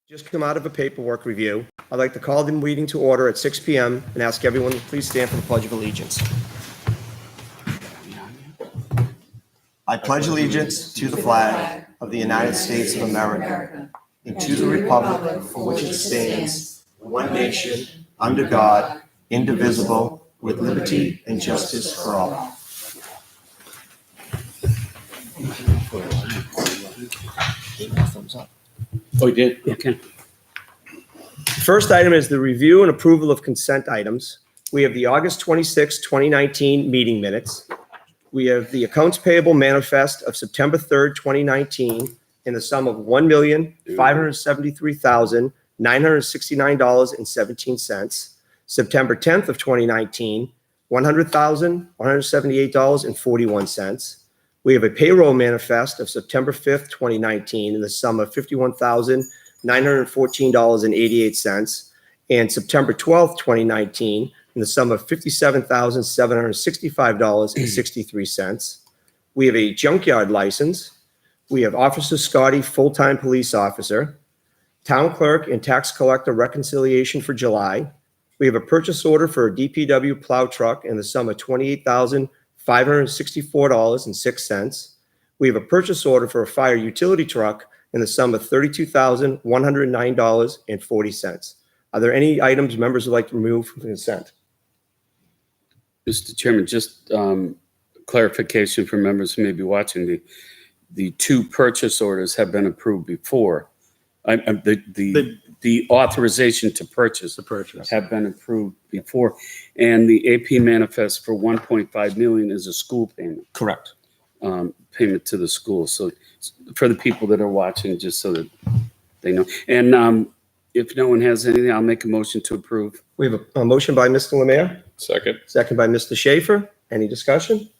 Just come out of a paperwork review. I'd like to call the meeting to order at 6 p.m. and ask everyone to please stand for the Pledge of Allegiance. I pledge allegiance to the flag of the United States of America and to the republic for which it stands, one nation, under God, indivisible, with liberty and justice for all. Thumbs up. Oh, you did? Okay. First item is the review and approval of consent items. We have the August 26, 2019 meeting minutes. We have the accounts payable manifest of September 3rd, 2019 in the sum of $1,573,969.17. September 10th of 2019, $100,178.41. We have a payroll manifest of September 5th, 2019 in the sum of $51,914.88, and September 12th, 2019 in the sum of $57,765.63. We have a junkyard license. We have Officer Scotty, full-time police officer, town clerk and tax collector reconciliation for July. We have a purchase order for a DPW plow truck in the sum of $28,564.06. We have a purchase order for a fire utility truck in the sum of $32,109.40. Are there any items members would like to remove from consent? Mr. Chairman, just clarification for members who may be watching. The two purchase orders have been approved before. The authorization to purchase have been approved before, and the AP manifest for $1.5 million is a school payment. Correct. Payment to the school. So for the people that are watching, just so that they know. And if no one has anything, I'll make a motion to approve. We have a motion by Mr. Lemire. Second. Second by Mr. Schaefer. Any discussion?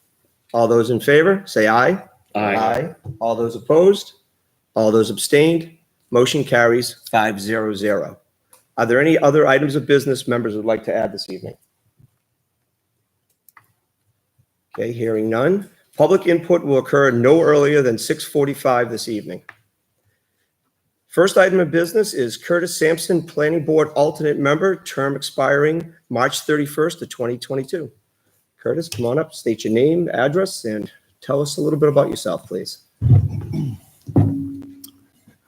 All those in favor, say aye. Aye. All those opposed? All those abstained? Motion carries 5-0-0. Are there any other items of business members would like to add this evening? Okay, hearing none. Public input will occur no earlier than 6:45 this evening. First item of business is Curtis Sampson, Planning Board alternate member, term expiring March 31st of 2022. Curtis, come on up, state your name, address, and tell us a little bit about yourself, please.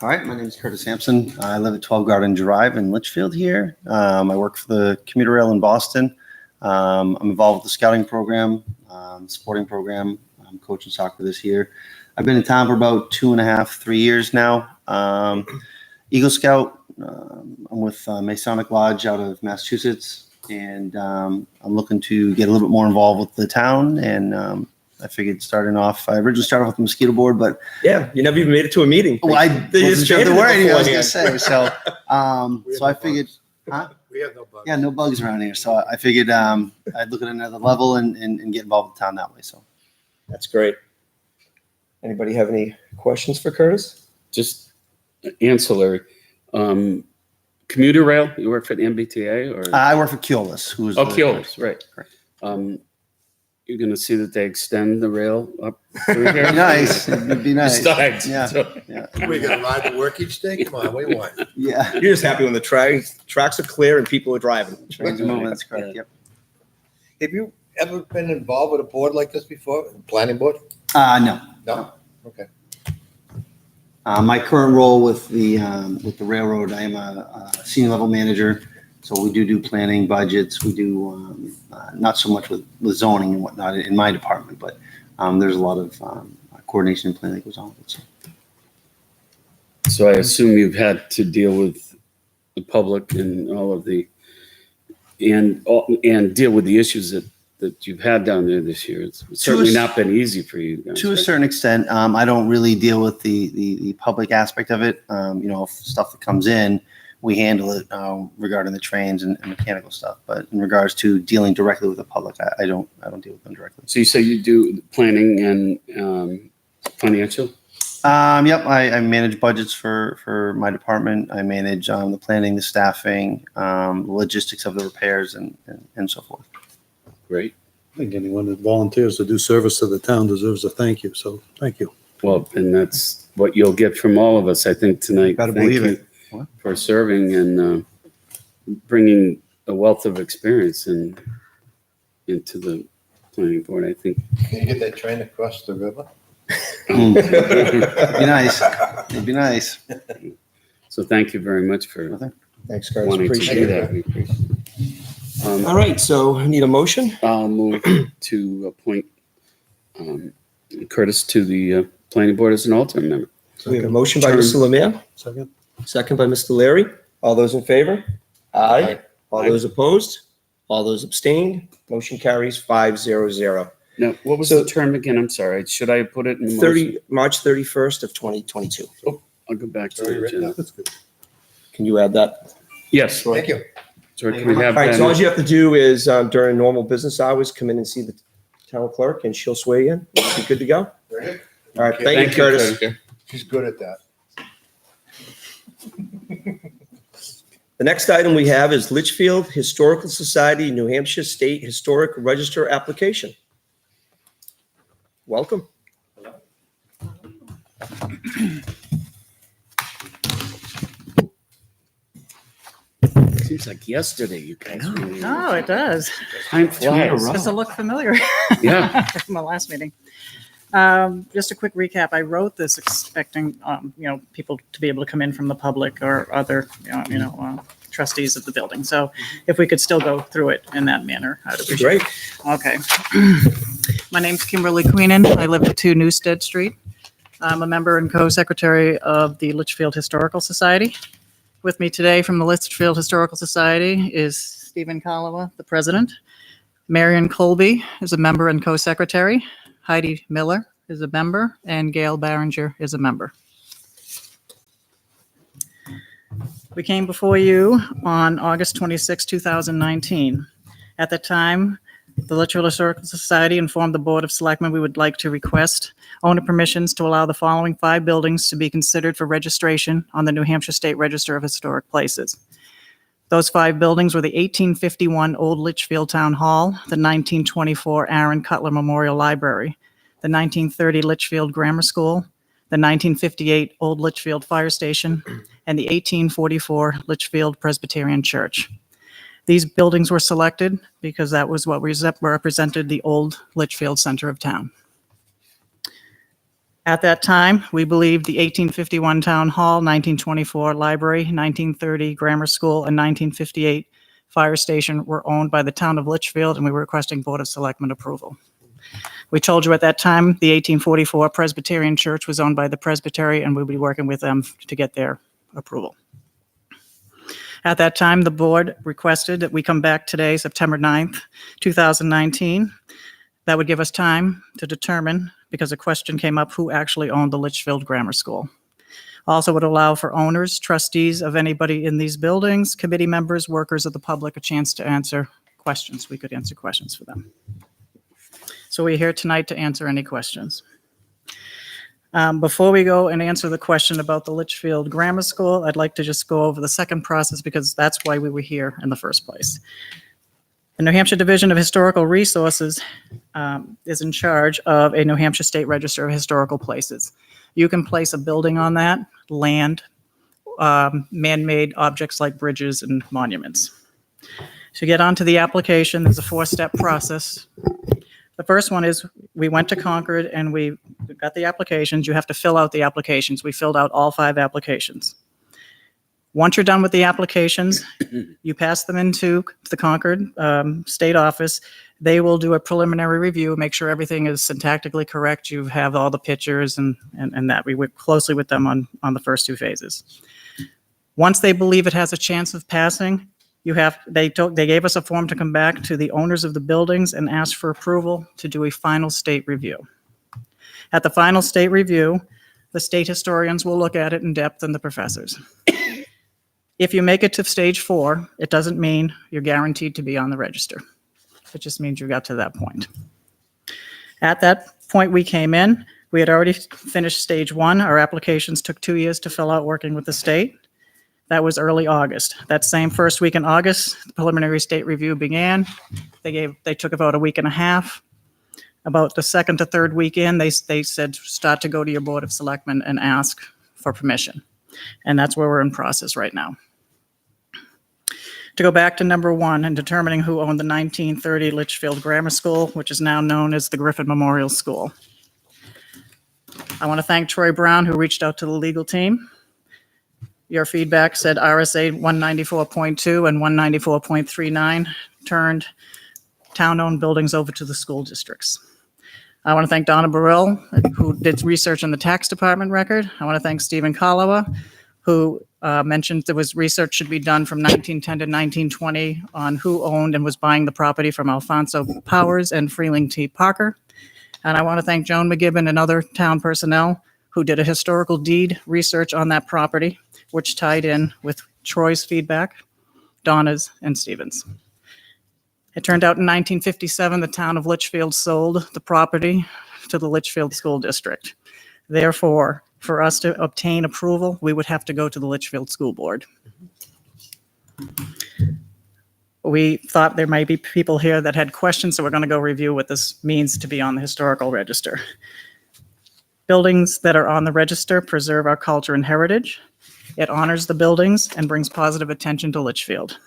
All right, my name is Curtis Sampson. I live at 12 Garden Drive in Litchfield here. I work for the commuter rail in Boston. I'm involved with the scouting program, sporting program. I'm coaching soccer this year. I've been in town for about 2.5-3 years now. Eagle Scout. I'm with Masonic Lodge out of Massachusetts, and I'm looking to get a little bit more involved with the town. And I figured starting off, I originally started with the mosquito board, but yeah, you never even made it to a meeting. Well, I wasn't sure if there were any, I was going to say. So, so I figured, huh? We have no bugs. Yeah, no bugs around here. So I figured I'd look at another level and get involved with town that way. So That's great. Anybody have any questions for Curtis? Just ancillary. Commuter rail, you work for the MBTA or? I work for Keolis, who's Keolis, right. You're going to see that they extend the rail up through here? Nice. It'd be nice. Besides, Yeah. so- Yeah. We're gonna ride to work each day? Come on, what do you want? Yeah. You're just happy when the tracks are clear and people are driving. Trains are moving. That's correct. Yep. Have you ever been involved with a board like this before? Planning board? No. No? Okay. My current role with the railroad, I am a senior level manager. So we do planning, budgets. We do not so much with zoning and whatnot in my department, but there's a lot of coordination and planning that goes on with it. So I assume you've had to deal with the public and all of the, and deal with the issues that you've had down there this year. It's certainly not been easy for you guys. To a certain extent, I don't really deal with the public aspect of it. Stuff that comes in, we handle it regarding the trains and mechanical stuff. But in regards to dealing directly with the public, I don't deal with them directly. So you say you do planning and financial? Yep, I manage budgets for my department. I manage the planning, the staffing, the logistics of the repairs, and so forth. Great. I think anyone that volunteers to do service to the town deserves a thank you. So thank you. Well, and that's what you'll get from all of us, I think, tonight. Gotta Thank believe you. it. for serving and bringing a wealth of experience into the planning board. I think Can you get that train across the river? It'd be nice. It'd be nice. so. Thank you very much for Thanks, guys. wanting to Appreciate do it. that. We appreciate it. All right, so I need a motion. I'll move to appoint Curtis to the planning board as an alternate member. So we have a motion by Turn. Mr. Lemire, Second? second by Mr. Leary. All those in favor? Aye. All Aye. those opposed? All those abstained? Motion carries 5-0-0. Now, what was So- the term again? I'm sorry. Should I put it in the motion? 30, March 31st of 2022. I'll go back to Already the written agenda. That's good. Can you add that? Yes. Thank you. So can we have All right, so all that? you have to do is during normal business hours, come in and see the town clerk and she'll swear you in. You'll be good to go. Very All right, Okay. thank you, Curtis. She's good at that. The next item we have is Litchfield Historical Society, New Hampshire State Historic Register application. Welcome. Seems like yesterday you guys. Oh, it does. Time flies. Does it look familiar Yeah. from the last meeting? Just a quick recap. I wrote this expecting, people to be able to come in from the public or other, trustees of the building. So if we could still go through it in that manner, I'd appreciate it. Great. Okay. My name's Kimberly Queenan. I live at 2 Newstead Street. I'm a member and co-secretary of the Litchfield Historical Society. With me today from the Litchfield Historical Society is Stephen Kalawa, the president. Marion Colby is a member and co-secretary. Heidi Miller is a member, and Gail Barringer is a member. We came before you on August 26, 2019. At the time, the Litchfield Historical Society informed the Board of Selectmen we would like to request owner permissions to allow the following 5 buildings to be considered for registration on the New Hampshire State Register of Historic Places. Those 5 buildings were the 1851 Old Litchfield Town Hall, the 1924 Aaron Cutler Memorial Library, the 1930 Litchfield Grammar School, the 1958 Old Litchfield Fire Station, and the 1844 Litchfield Presbyterian Church. These buildings were selected because that was what represented the old Litchfield center of town. At that time, we believed the 1851 Town Hall, 1924 Library, 1930 Grammar School, and 1958 Fire Station were owned by the town of Litchfield, and we were requesting Board of Selectmen approval. We told you at that time the 1844 Presbyterian Church was owned by the Presbytery, and we'll be working with them to get their approval. At that time, the board requested that we come back today, September 9th, 2019. That would give us time to determine, because a question came up, who actually owned the Litchfield Grammar School. Also would allow for owners, trustees of anybody in these buildings, committee members, workers of the public, a chance to answer questions. We could answer questions for them. So we're here tonight to answer any questions. Before we go and answer the question about the Litchfield Grammar School, I'd like to just go over the second process because that's why we were here in the first place. The New Hampshire Division of Historical Resources is in charge of a New Hampshire State Register of Historical Places. You can place a building on that, land, man-made objects like bridges and monuments. To get onto the application, there's a 4-step process. The first one is we went to Concord and we got the applications. You have to fill out the applications. We filled out all 5 applications. Once you're done with the applications, you pass them into the Concord State Office. They will do a preliminary review, make sure everything is syntactically correct. You have all the pictures and that. We work closely with them on the first 2 phases. Once they believe it has a chance of passing, they gave us a form to come back to the owners of the buildings and ask for approval to do a final state review. At the final state review, the state historians will look at it in depth and the professors. If you make it to stage 4, it doesn't mean you're guaranteed to be on the register. It just means you got to that point. At that point we came in, we had already finished stage 1. Our applications took 2 years to fill out working with the state. That was early August. That same first week in August, the preliminary state review began. They took about a week and a half. About the 2nd to 3rd week in, they said, start to go to your Board of Selectmen and ask for permission. And that's where we're in process right now. To go back to number one and determining who owned the 1930 Litchfield Grammar School, which is now known as the Griffin Memorial School. I want to thank Troy Brown, who reached out to the legal team. Your feedback said RSA 194.2 and 194.39 turned town-owned buildings over to the school districts. I want to thank Donna Burrell, who did research in the tax department record. I want to thank Stephen Kalawa, who mentioned there was research should be done from 1910 to 1920 on who owned and was buying the property from Alfonso Powers and Freeling T. Parker. And I want to thank Joan McGibbon and other town personnel who did a historical deed research on that property, which tied in with Troy's feedback, Donna's, and Stephen's. It turned out in 1957, the town of Litchfield sold the property to the Litchfield School District. Therefore, for us to obtain approval, we would have to go to the Litchfield School Board. We thought there might be people here that had questions, so we're going to go review what this means to be on the historical register. Buildings that are on the register preserve our culture and heritage. It honors the buildings and brings positive attention to Litchfield.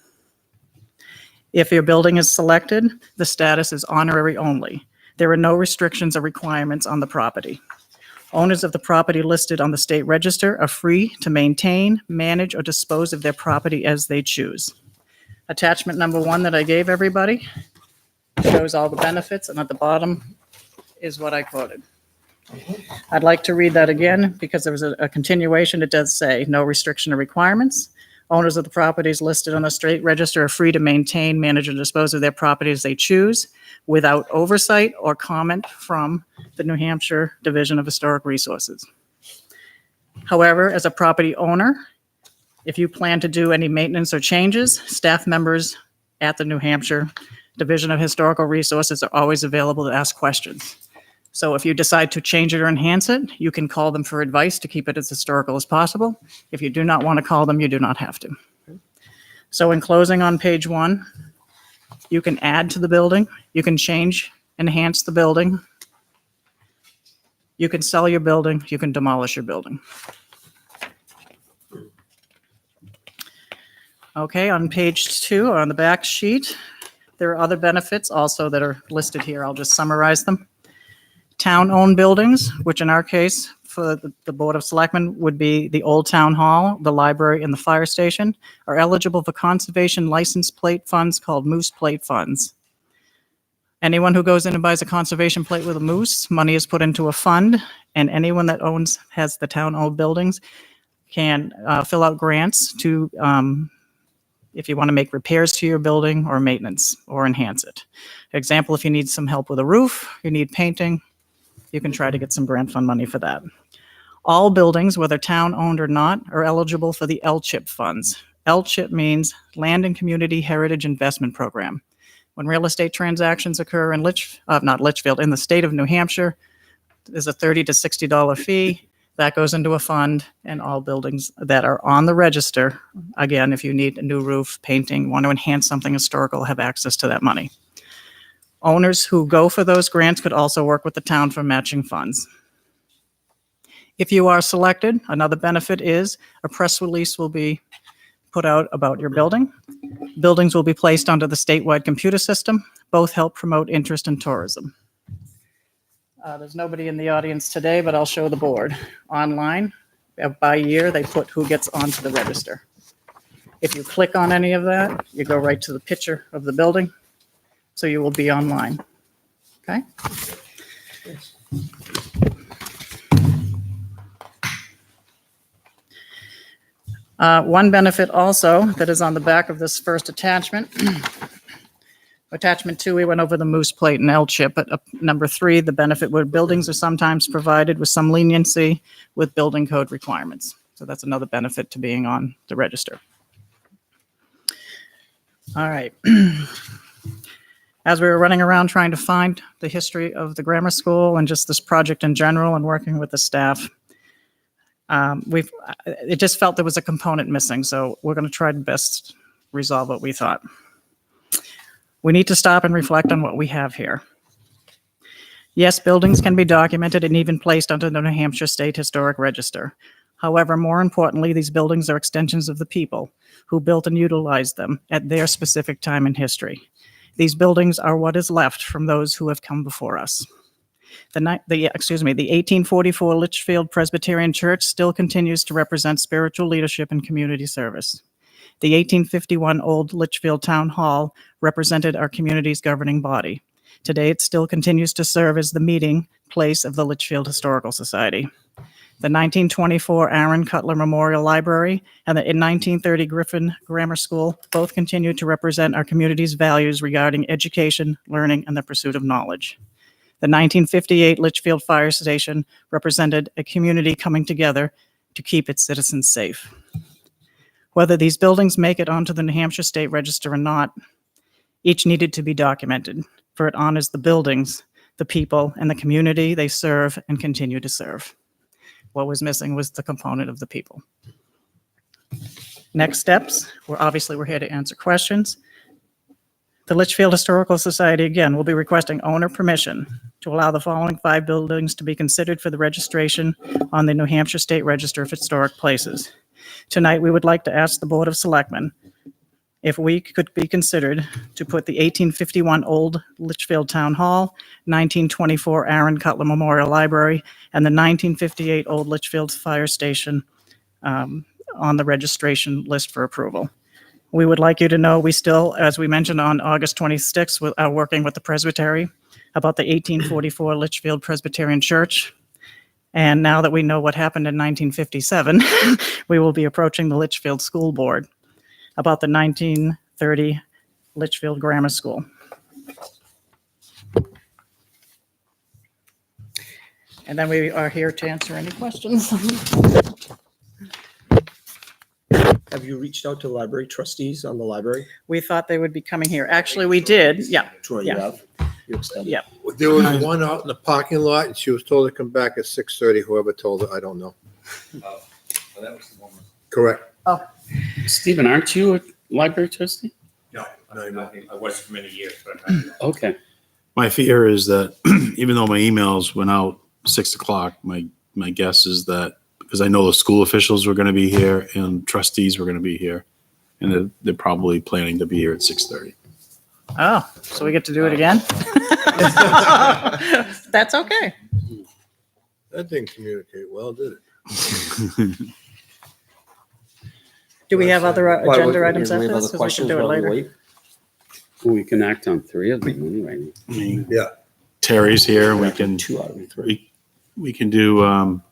If your building is selected, the status is honorary only. There are no restrictions or requirements on the property. Owners of the property listed on the state register are free to maintain, manage, or dispose of their property as they choose. Attachment number 1 that I gave everybody shows all the benefits, and at the bottom is what I quoted. I'd like to read that again because there was a continuation. It does say no restriction or requirements. Owners of the properties listed on the state register are free to maintain, manage, or dispose of their property as they choose without oversight or comment from the New Hampshire Division of Historic Resources. However, as a property owner, if you plan to do any maintenance or changes, staff members at the New Hampshire Division of Historical Resources are always available to ask questions. So if you decide to change it or enhance it, you can call them for advice to keep it as historical as possible. If you do not want to call them, you do not have to. So in closing on page 1, you can add to the building, you can change, enhance the building, you can sell your building, you can demolish your building. Okay, on page 2, or on the back sheet, there are other benefits also that are listed here. I'll just summarize them. Town-owned buildings, which in our case, for the Board of Selectmen, would be the Old Town Hall, the library, and the fire station, are eligible for conservation license plate funds called moose plate funds. Anyone who goes in and buys a conservation plate with a moose, money is put into a fund, and anyone that has the town-owned buildings can fill out grants to, if you want to make repairs to your building or maintenance or enhance it. Example, if you need some help with a roof, you need painting, you can try to get some grant fund money for that. All buildings, whether town-owned or not, are eligible for the LCHIP funds. LCHIP means Land and Community Heritage Investment Program. When real estate transactions occur in in the state of New Hampshire, there's a $30 to $60 fee. That goes into a fund, and all buildings that are on the register, again, if you need a new roof, painting, want to enhance something historical, have access to that money. Owners who go for those grants could also work with the town for matching funds. If you are selected, another benefit is a press release will be put out about your building. Buildings will be placed onto the statewide computer system. Both help promote interest in tourism. There's nobody in the audience today, but I'll show the board. Online, by year, they put who gets onto the register. If you click on any of that, you go right to the picture of the building. So you will be online, okay? One benefit also that is on the back of this first attachment. Attachment 2, we went over the moose plate and LCHIP, but number 3, the benefit where buildings are sometimes provided with some leniency with building code requirements. So that's another benefit to being on the register. All right. As we were running around trying to find the history of the grammar school and just this project in general and working with the staff, it just felt there was a component missing. So we're going to try to best resolve what we thought. We need to stop and reflect on what we have here. Yes, buildings can be documented and even placed onto the New Hampshire State Historic Register. However, more importantly, these buildings are extensions of the people who built and utilized them at their specific time in history. These buildings are what is left from those who have come before us. The 1844 Litchfield Presbyterian Church still continues to represent spiritual leadership and community service. The 1851 Old Litchfield Town Hall represented our community's governing body. Today, it still continues to serve as the meeting place of the Litchfield Historical Society. The 1924 Aaron Cutler Memorial Library and the 1930 Griffin Grammar School both continue to represent our community's values regarding education, learning, and the pursuit of knowledge. The 1958 Litchfield Fire Station represented a community coming together to keep its citizens safe. Whether these buildings make it onto the New Hampshire State Register or not, each needed to be documented, for it honors the buildings, the people, and the community they serve and continue to serve. What was missing was the component of the people. Next steps, we're here to answer questions. The Litchfield Historical Society, again, will be requesting owner permission to allow the following 5 buildings to be considered for the registration on the New Hampshire State Register of Historic Places. Tonight, we would like to ask the Board of Selectmen if we could be considered to put the 1851 Old Litchfield Town Hall, 1924 Aaron Cutler Memorial Library, and the 1958 Old Litchfield Fire Station on the registration list for approval. We would like you to know we still, as we mentioned on August 26th, are working with the Presbytery about the 1844 Litchfield Presbyterian Church. And now that we know what happened in 1957, we will be approaching the Litchfield School Board about the 1930 Litchfield Grammar School. And then we are here to answer any questions. Have you reached out to library trustees on the library? We thought they would be coming here. Actually, we did. Yeah. Troy, you Yeah. have? You extended? Yeah. There was one out in the parking lot, and she was told to come back at 6:30. Whoever told her, I don't know. Well, that was the woman. Correct. Stephen, aren't you a library trustee? No, No, no. I was for many years, but I'm not. Okay. My fear is that even though my emails went out 6 o'clock, my guess is that because I know the school officials were going to be here and trustees were going to be here, and they're probably planning to be here at 6:30. Oh, so we get to do it again? That's okay. That didn't communicate well, did it? Do we have other Why, agenda we- items we after have this? other 'Cause we can questions do it while we later. wait? Well, we can act on 3 of them anyway. I mean, Yeah. Terry's here, we can, 2 out of the 3. we can do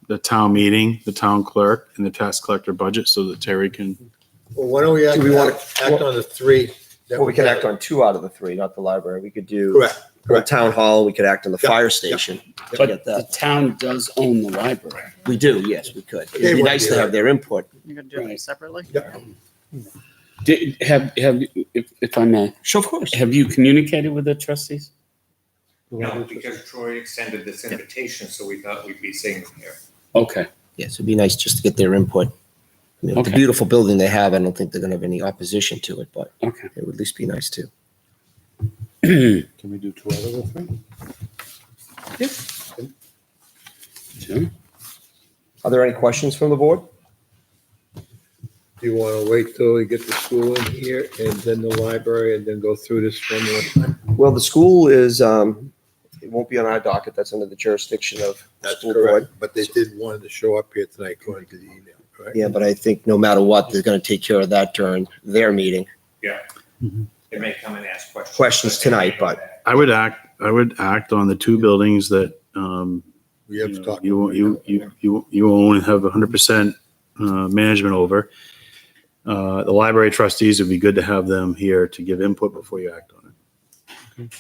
the town meeting, the town clerk, and the tax collector budget so that Terry can, Well, why don't we act Do we wanna- act on the 3? that Well, we can have? act on 2 out of the 3, not the library. We could do Correct. the town hall, we could act on the Yeah, fire station. to But get the that. town does own the library. We do, yes, we could. They It'd be would nice be to there. have their input. You're gonna do them Right. separately? Yeah. Have if I may, Sure, of course. have you communicated with the trustees? No, because Troy extended this invitation, so we thought we'd be seeing them here. Okay. Yes, it'd be nice just to get their input. I mean, the Okay. beautiful building they have, I don't think they're gonna have any opposition to it, but Okay. it would at least be nice to. can we do 2 out of the 3? Sure. Are there any questions from the board? Do you want to wait till we get the school in here and then the library and then go through this one more time? Well, the school is, it won't be on our docket. That's under the jurisdiction of the That's school board. correct. But they did want to show up here tonight according to the email, correct? Yeah, but I think no matter what, they're gonna take care of that during their meeting. Yeah. Mhm. They may come and ask questions. Questions tonight, but- I would act on the 2 buildings that, We have to talk. you own and have 100% management over. The library trustees, would be good to have them here to give input before you act on it.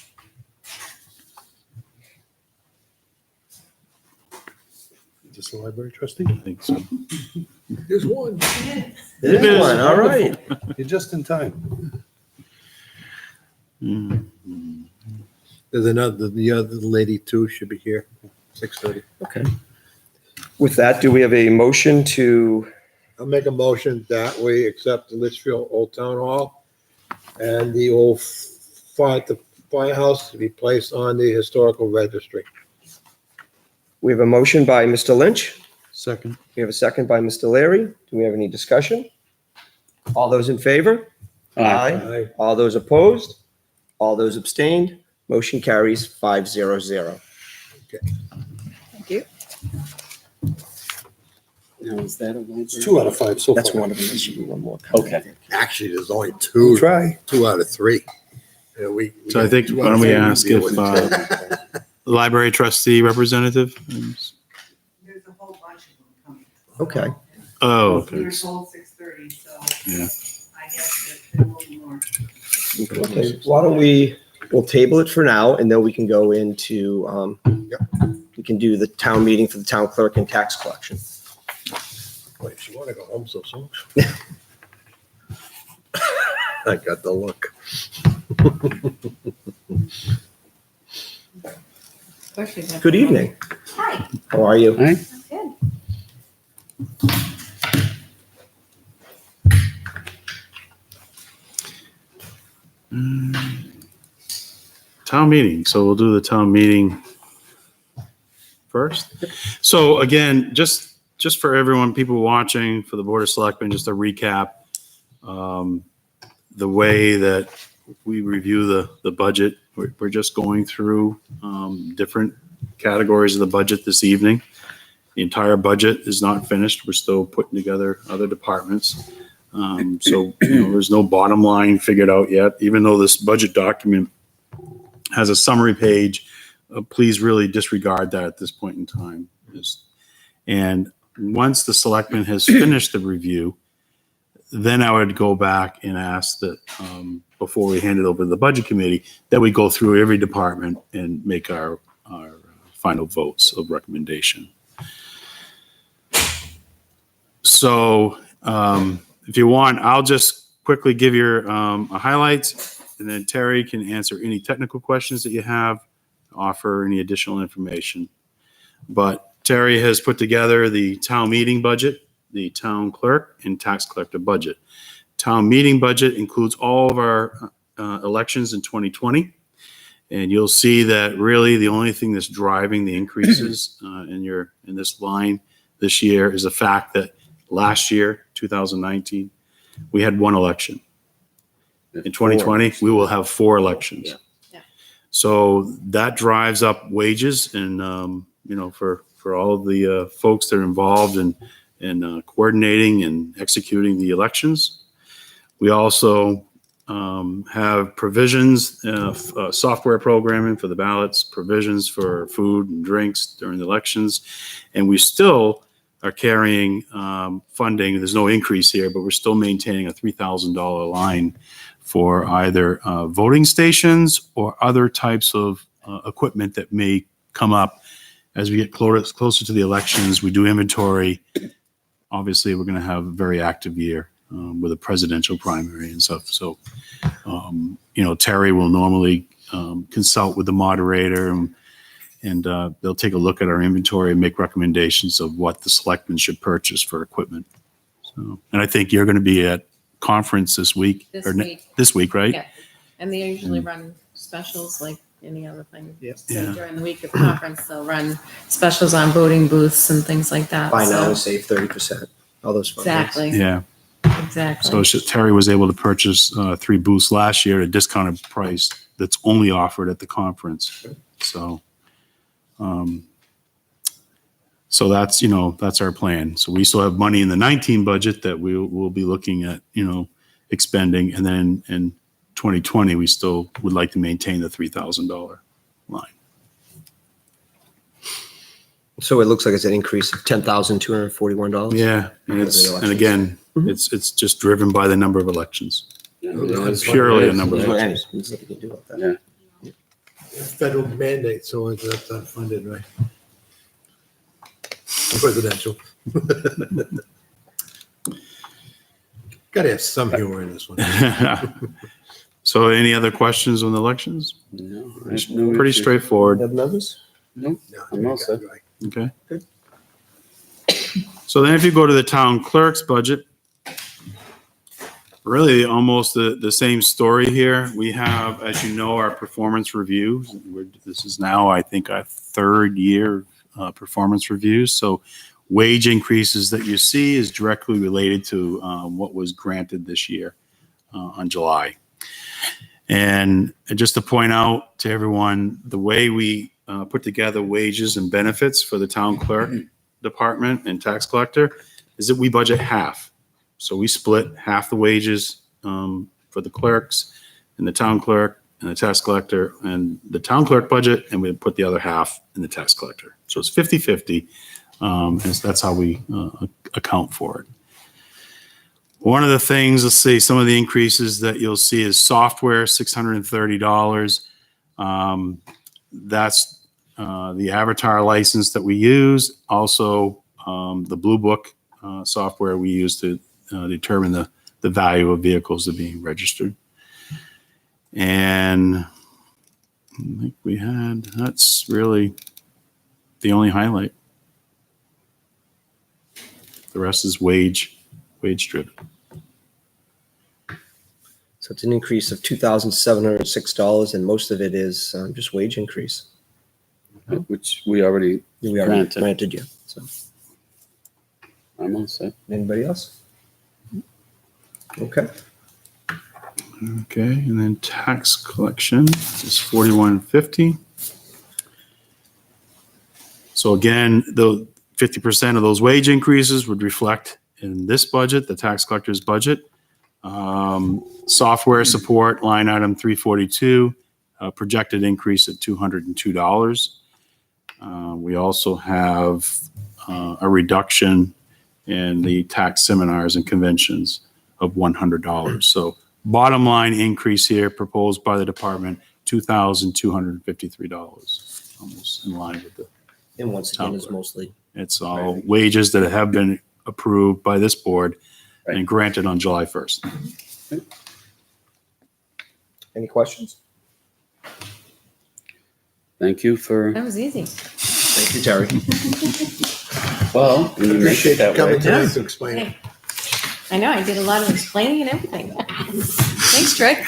Just the library trustee? I think so. There's one. There's is. one, all right. You're just in time. There's another, the other lady too should be here, 6:30. Okay. With that, do we have a motion to, I'll make a motion that we accept the Litchfield Old Town Hall and the old the firehouse to be placed on the historical registry. we have a motion by Mr. Lynch, Second. We have a second by Mr. Larry. Do we have any discussion? All those in favor? Aye. All those opposed? All those abstained? Motion carries 500. Thank you. Now, is that a library? It's 2 out of 5 so far. That's one of them. There should be one more. Okay. Actually, there's only 2. Try. 2 out of 3. Yeah, So I think, why don't we ask if, the library trustee representative? There's a whole bunch of them coming. Okay. Oh, We okay. were told 6:30, so Yeah. I guess there will be more. Okay, why don't we'll table it for now, and then we can go into, we can do the town meeting for the town clerk and tax collection. Wait, she want to go home so soon? I got the look. Good evening. Hi, How are you? Hi. good. Town meeting. So we'll do the town meeting first. So again, just for everyone, people watching, for the Board of Selectmen, just a recap. The way that we review the budget, we're just going through different categories of the budget this evening. The entire budget is not finished. We're still putting together other departments. So there's no bottom line figured out yet, even though this budget document has a summary page. Please really disregard that at this point in time. And once the selectman has finished the review, then I would go back and ask that before we hand it over to the budget committee, that we go through every department and make our final votes of recommendation. So if you want, I'll just quickly give your highlights, and then Terry can answer any technical questions that you have, offer any additional information. But Terry has put together the town meeting budget, the town clerk, and tax collector budget. Town meeting budget includes all of our elections in 2020. And you'll see that really the only thing that's driving the increases in this line this year is the fact that last year, 2019, we had one election. In 2020, we will have 4 elections. Yeah. So that drives up wages, and for all of the folks that are involved in coordinating and executing the elections. We also have provisions, software programming for the ballots, provisions for food and drinks during the elections, and we still are carrying funding. There's no increase here, but we're still maintaining a $3,000 line for either voting stations or other types of equipment that may come up as we get closer to the elections. We do inventory. Obviously, we're going to have a very active year with a presidential primary and stuff. So, Terry will normally consult with the moderator, and they'll take a look at our inventory and make recommendations of what the selectmen should purchase for equipment. So, and I think you're going to be at conference this week. This week, right? Yeah, and they usually run specials like any other thing. Yeah. So Yeah. during the week of conference, they'll run specials on voting booths and things like that. Buy now so- and save 30%. All those fun things. Exactly, Yeah. exactly. So it's just, Terry was able to purchase 3 booths last year at a discounted price that's only offered at the conference. So, that's our plan. So we still have money in the 19 budget that we'll be looking at, expending. And then in 2020, we still would like to maintain the $3,000 line. So it looks like it's an increase of $10,241. Yeah. And and again, it's just driven by the number of elections. That's Purely a number of There's elections. nothing you can do about that. Yeah. Federal mandate, so that's unfunded, right? Presidential. Gotta have some humor in this one. So any other questions on the elections? No, Pretty straightforward. Have members? No, I'm all set. right. Okay. So then if you go to the town clerk's budget, really almost the same story here. We have, as you know, our performance reviews. This is now, I think, our 3rd year performance reviews. So wage increases that you see is directly related to what was granted this year on July. And just to point out to everyone, the way we put together wages and benefits for the town clerk department and tax collector is that we budget half. So we split half the wages for the clerks and the town clerk and the tax collector and the town clerk budget, and we put the other half in the tax collector. So it's 50-50. And that's how we account for it. One of the things, let's see, some of the increases that you'll see is software, $630. That's the Avatar license that we use. Also, the Blue Book software we use to determine the value of vehicles that are being registered. And I think that's really the only highlight. The rest is wage driven. So it's an increase of $2,706, and most of it is just wage increase. Which we already We already Granted. granted you. So I'm all set. anybody else? Okay. Okay, and then tax collection is $41.50. So again, the 50% of those wage increases would reflect in this budget, the tax collector's budget. Software support, line item 342, projected increase at $202. We also have a reduction in the tax seminars and conventions of $100. So bottom line increase here proposed by the department, $2,253, almost in line with the, And once again, Town is clerk. mostly, it's all wages that have been approved by this board and granted on July 1st. any questions? Thank you for, That was easy. Thank you, Terry. well, when you make it that way. Coming tonight to explain it. Hey, I know, I did a lot of explaining and everything. Thanks, Trick.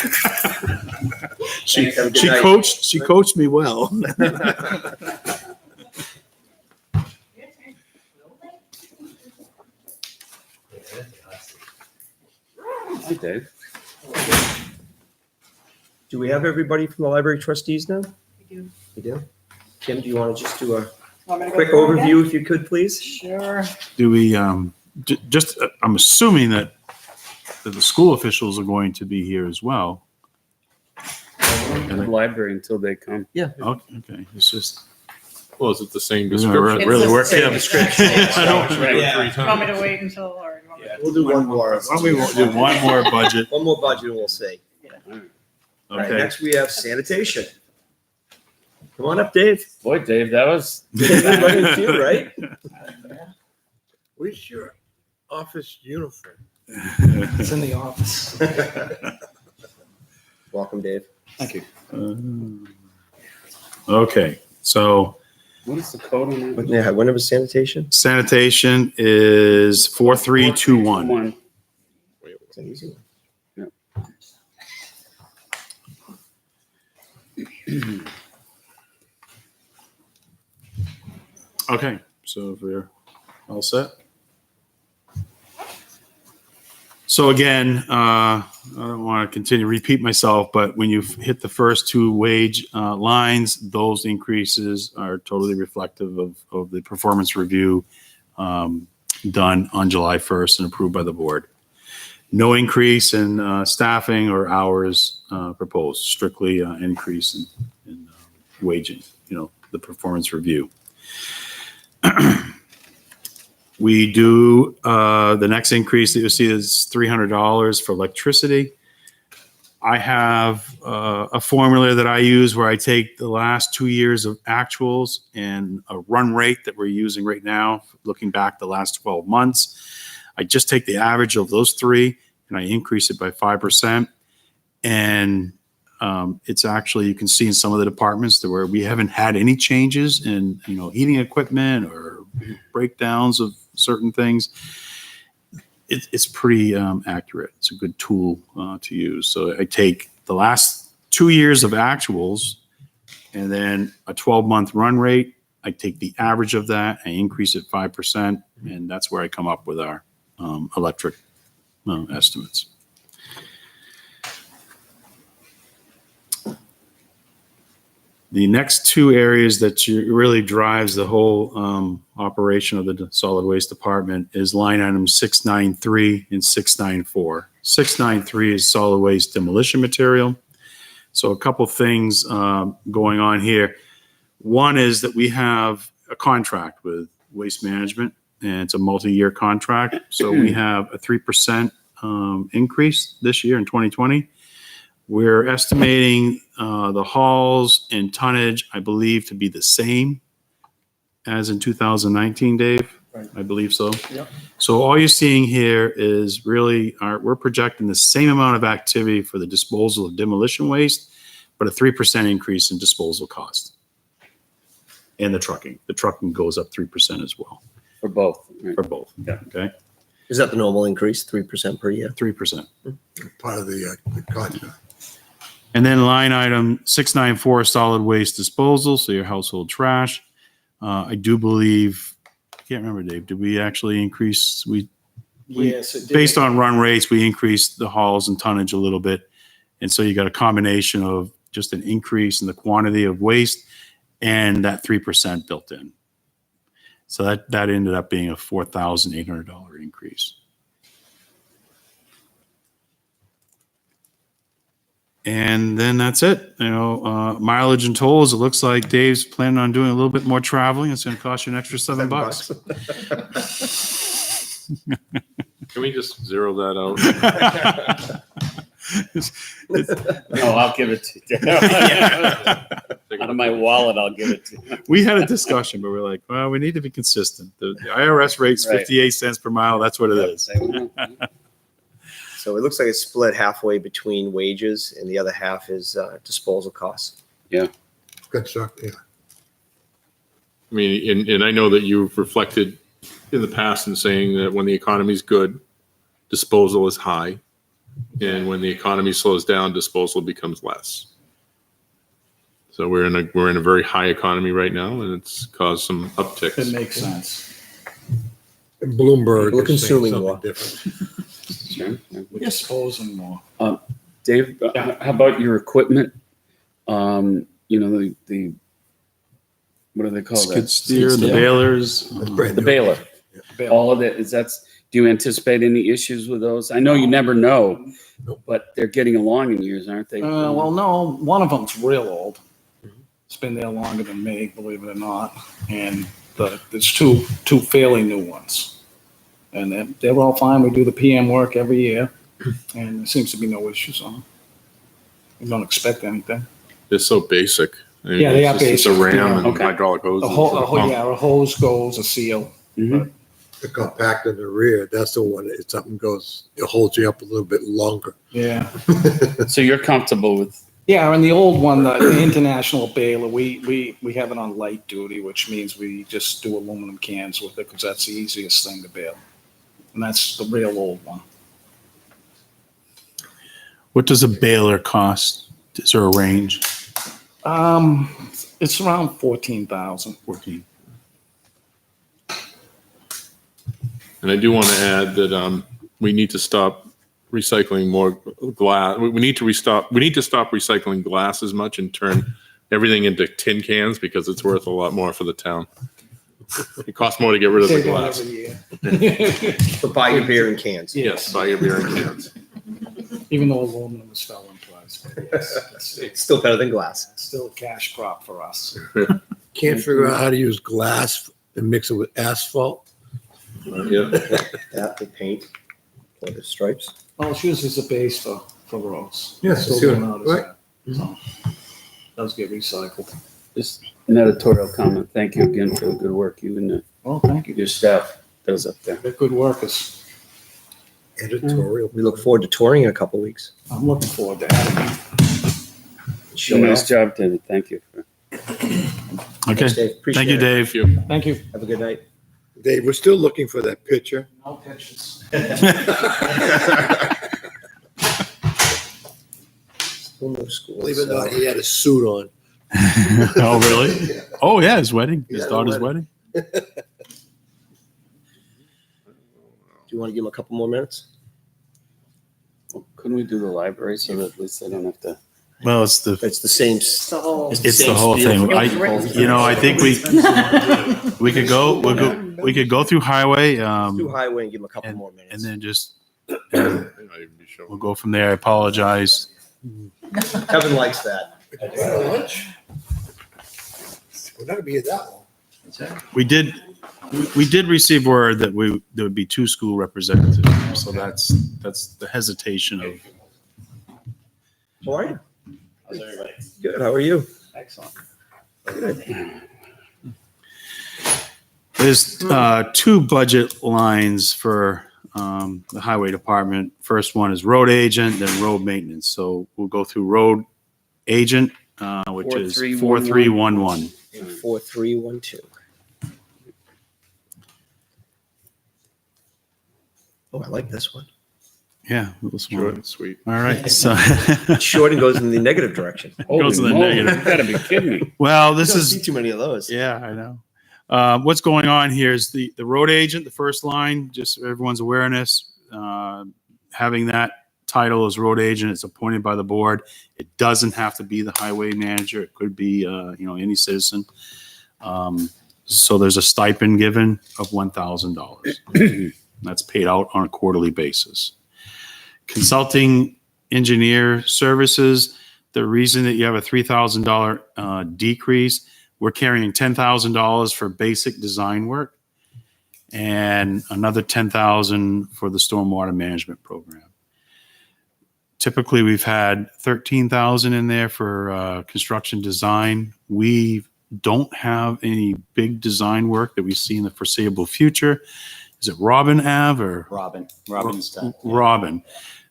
She Have a good night. coached me well. Hi, Dave. Do we have everybody from the library trustees now? We do. We do? Kim, do you want to just do a Want me to go quick through it again? overview if you could, please? Sure. Do we, just, I'm assuming that the school officials are going to be here as well. In the library until they come. Oh, okay, it's just. Well, is it the same We're gonna description? really work Same him. description. I don't- Three You want me times. to wait until, or you want me to? We'll do one more. Why don't we do one more budget? One more budget and we'll see. All right, Okay. next we have sanitation. Come on up, Dave. Boy, Dave, that was. Everybody in queue, right? Where's your office uniform? It's in the office. Welcome, Dave. Thank you. Okay, so What is the code on that? Yeah, when was sanitation? sanitation is 4321. It's an easy one. Okay, so if we're all set. So again, I don't want to continue to repeat myself, but when you hit the first two wage lines, those increases are totally reflective of the performance review done on July 1st and approved by the board. No increase in staffing or hours proposed, strictly increase in waging, the performance review. We do, the next increase that you'll see is $300 for electricity. I have a formula that I use where I take the last 2 years of actuals and a run rate that we're using right now, looking back the last 12 months. I just take the average of those three and I increase it by 5%. And it's actually, you can see in some of the departments that where we haven't had any changes in, heating equipment or breakdowns of certain things. It's pretty accurate. It's a good tool to use. So I take the last 2 years of actuals and then a 12-month run rate I take the average of that, I increase it 5%, and that's where I come up with our electric estimates. The next two areas that really drives the whole operation of the solid waste department is line items 693 and 694. 693 is solid waste demolition material. So a couple things going on here. One is that we have a contract with Waste Management, and it's a multi-year contract. So we have a 3% increase this year in 2020. We're estimating the hauls and tonnage, I believe, to be the same as in 2019, Dave. Right. I believe so. Yep. So all you're seeing here is really we're projecting the same amount of activity for the disposal of demolition waste, but a 3% increase in disposal cost. And the trucking. The trucking goes up 3% as well. For both. Right? For both. Yeah. Okay. Is that the normal increase, 3% per year? 3%. Part of the contract. And then line item 694, solid waste disposal, so your household trash. I do believe, I can't remember, Dave, did we actually increase, Yes, it did. based on run rates, we increased the hauls and tonnage a little bit. And so you got a combination of just an increase in the quantity of waste and that 3% built in. So that ended up being a $4,800 increase. And then that's it. Mileage and tolls. It looks like Dave's planning on doing a little bit more traveling. It's going to cost you an extra $7. Can we just zero that out? No, I'll give it to you. Out of my wallet, I'll give it to you. We had a discussion, but we're like, well, we need to be consistent. The IRS rate's Right. 58 cents per mile. That's what it is. So it looks like it's split halfway between wages and the other half is disposal costs. Construct, yeah. I mean, and I know that you've reflected in the past in saying that when the economy's good, disposal is high. And when the economy slows down, disposal becomes less. So we're in a very high economy right now, and it's caused some upticks. It makes sense. And Bloomberg We're is saying consuming something more. different. Sure. We're disposing more. Dave, how about your equipment? The what do they call that? Skid steer, the Skid steer. bailers. That's brand The new. baler. Bail. All of it. Do you anticipate any issues with those? I know you never know, but they're getting along in years, aren't they? Well, no, one of them's real old. It's been there longer than me, believe it or not. And there's two fairly new ones. And they're all fine. We do the PM work every year, and there seems to be no issues on them. We don't expect anything. They're so basic. I mean, Yeah, they are it's a basic. ram Yeah. and Okay. hydraulic hoses. A hose goes, a seal. Mhm. The compact in the rear, that's the one, if something goes, it holds you up a little bit longer. Yeah. So you're comfortable with? Yeah, and the old one, the international baler, we have it on light duty, which means we just do aluminum cans with it because that's the easiest thing to bail. And that's the real old one. What does a baler cost? Is there a range? It's around 14,000. 14. And I do want to add that we need to stop recycling more glass. We need to stop recycling glass as much and turn everything into tin cans because it's worth a lot more for the town. It costs more to get rid of the Say that glass. every year. But buy your beer in cans. Yes, buy your beer in cans. Even though aluminum is fell in price, but yes, It's still better than glass. it's still a cash crop for us. Can't figure out how to use glass and mix it with asphalt. Yeah. That, the paint, or the stripes. Well, it's used as a base for roads. Yeah, Still see what- going out as right. that. So, does get recycled. Just an editorial comment. Thank you again for the good work you and Well, thank you. your staff does up there. They're good workers. Editorial. We look forward to touring in a couple weeks. I'm looking forward to having you. Showing Nice off. job, David. Thank you. Okay. Thanks, Dave. Appreciate Thank you, it. Dave. Thank you. Thank you. Have a good night. Dave, we're still looking for that picture. No pictures. Still no schools, Believe it or so- not, he had a suit on. Oh, really? Oh, yeah, his wedding, his Yeah, the daughter's wedding. wedding. Do you want to give him a couple more minutes? Well, couldn't we do the library so that at least they don't have to? Well, it's the same. It's the whole. it's the whole thing. I think we could go we could go through highway Do highway and give him a couple and- more minutes. and then just They might even be showing. we'll go from there. I apologize. Kevin likes that. Lunch? We're not gonna be here that long. We did receive word that there would be 2 school representatives. So that's the hesitation of. How are you? How's everybody? Good. How are you? Excellent. There's 2 budget lines for the highway department. First one is road agent, then road maintenance. So we'll go through road agent, which is 4311. 4312. Oh, I like this one. Yeah, a little Short smaller. and sweet. All right. So It's short and goes in the negative direction. Goes in the Holy moly, negative. You gotta be kidding me. well, This this don't see is too many of those. yeah, I know. What's going on here is the road agent, the first line, just so everyone's awareness. Having that title as road agent, it's appointed by the board. It doesn't have to be the highway manager. It could be any citizen. So there's a stipend given of $1,000. That's paid out on a quarterly basis. Consulting engineer services, the reason that you have a $3,000 decrease, we're carrying $10,000 for basic design work and another $10,000 for the stormwater management program. Typically, we've had $13,000 in there for construction design. We don't have any big design work that we see in the foreseeable future. Is it Robin Ave or Robin's done. Robin?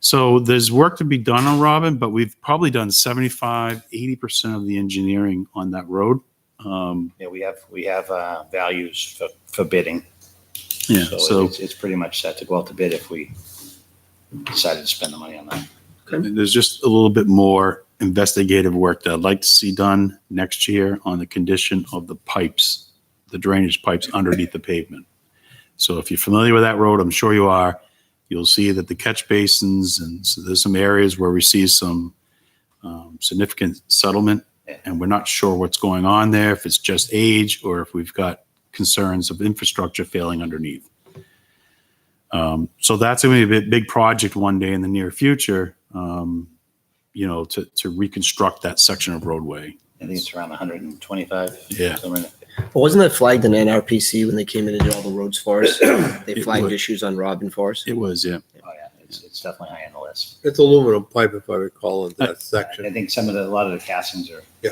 So there's work to be done on Robin, but we've probably done 80% of the engineering on that road. Yeah, we have values for bidding. Yeah, So so it's pretty much set to go out to bid if we decided to spend the money on that. there's just a little bit more investigative work that I'd like to see done next year on the condition of the pipes, the drainage pipes underneath the pavement. So if you're familiar with that road, I'm sure you are, you'll see that the catch basins, and so there's some areas where we see some significant settlement, and we're not sure what's going on there, if it's just age or if we've got concerns of infrastructure failing underneath. So that's going to be a big project one day in the near future, to reconstruct that section of roadway. I think it's around 125. Yeah. But wasn't that flagged in NRPC when they came in and did all the roads for us? They It flagged was. issues on Robin for us. It was, yeah. Oh, yeah, it's definitely high on the list. It's aluminum pipe, if I recall, in that I section. think a lot of the castings Yeah.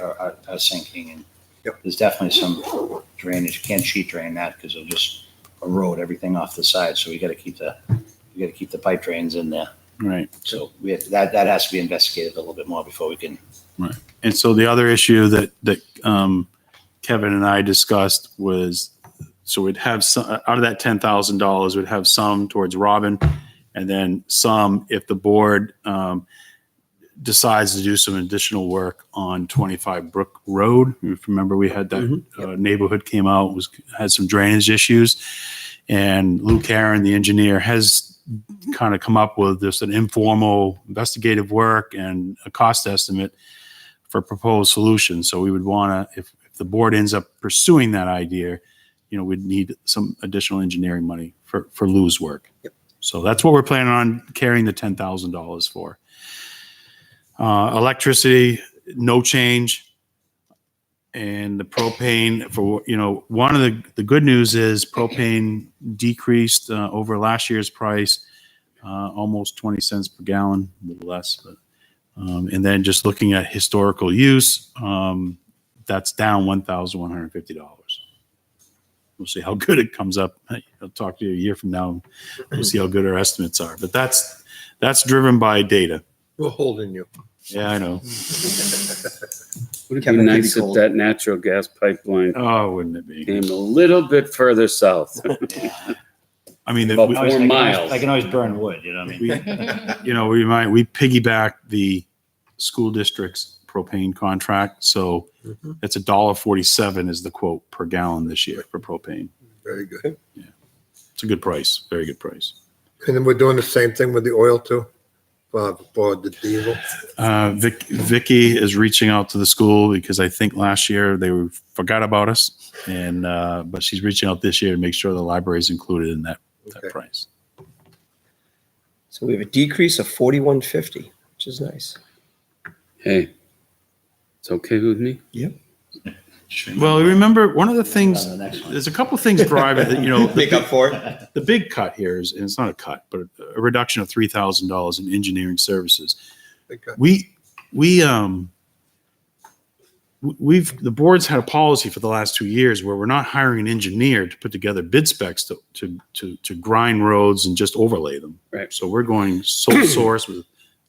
are sinking, and Yep. there's definitely some drainage. You can't sheet drain that because it'll just erode everything off the side. So we got to keep the pipe drains in there. Right. So that has to be investigated a little bit more before we can. And so the other issue that Kevin and I discussed was, so we'd have some, out of that $10,000, we'd have some towards Robin, and then some if the board decides to do some additional work on 25 Brook Road. If you remember, we had that neighborhood came out, had some drainage issues, and Lou Karen, the engineer, has kind of come up with just an informal investigative work and a cost estimate for proposed solutions. So we would want to, if the board ends up pursuing that idea, we'd need some additional engineering money for Lou's work. Yep. So that's what we're planning on carrying the $10,000 for. Electricity, no change. And the propane for, one of the good news is propane decreased over last year's price, almost 20 cents per gallon, a little less. But, and then just looking at historical use, that's down $1,150. We'll see how good it comes up. I'll talk to you a year from now. We'll see how good our estimates are. But that's driven by data. We're holding you. Yeah, I know. Would it be Kevin, nice keep it if that natural gas pipeline Oh, wouldn't it be? came a little bit further south? I mean, About we, 4 miles. I can always burn wood, you know what I mean? we piggyback the school district's propane contract. So Mhm. it's $1.47 is the quote per gallon this year for propane. Very good. It's a good price, very good price. And then we're doing the same thing with the oil too, for the diesel. Vicky is reaching out to the school because I think last year they forgot about us, and but she's reaching out this year to make sure the library is included in that Okay. price. So we have a decrease of 4150, which is nice. Hey, it's okay with me. Well, remember one of the things. On the next one. There's a couple things driving that, you know. Make up for it. The big cut here is, and it's not a cut, but a reduction of $3,000 in engineering services. Okay. The board's had a policy for the last 2 years where we're not hiring an engineer to put together bid specs to grind roads and just overlay them. Right. So we're going sole source with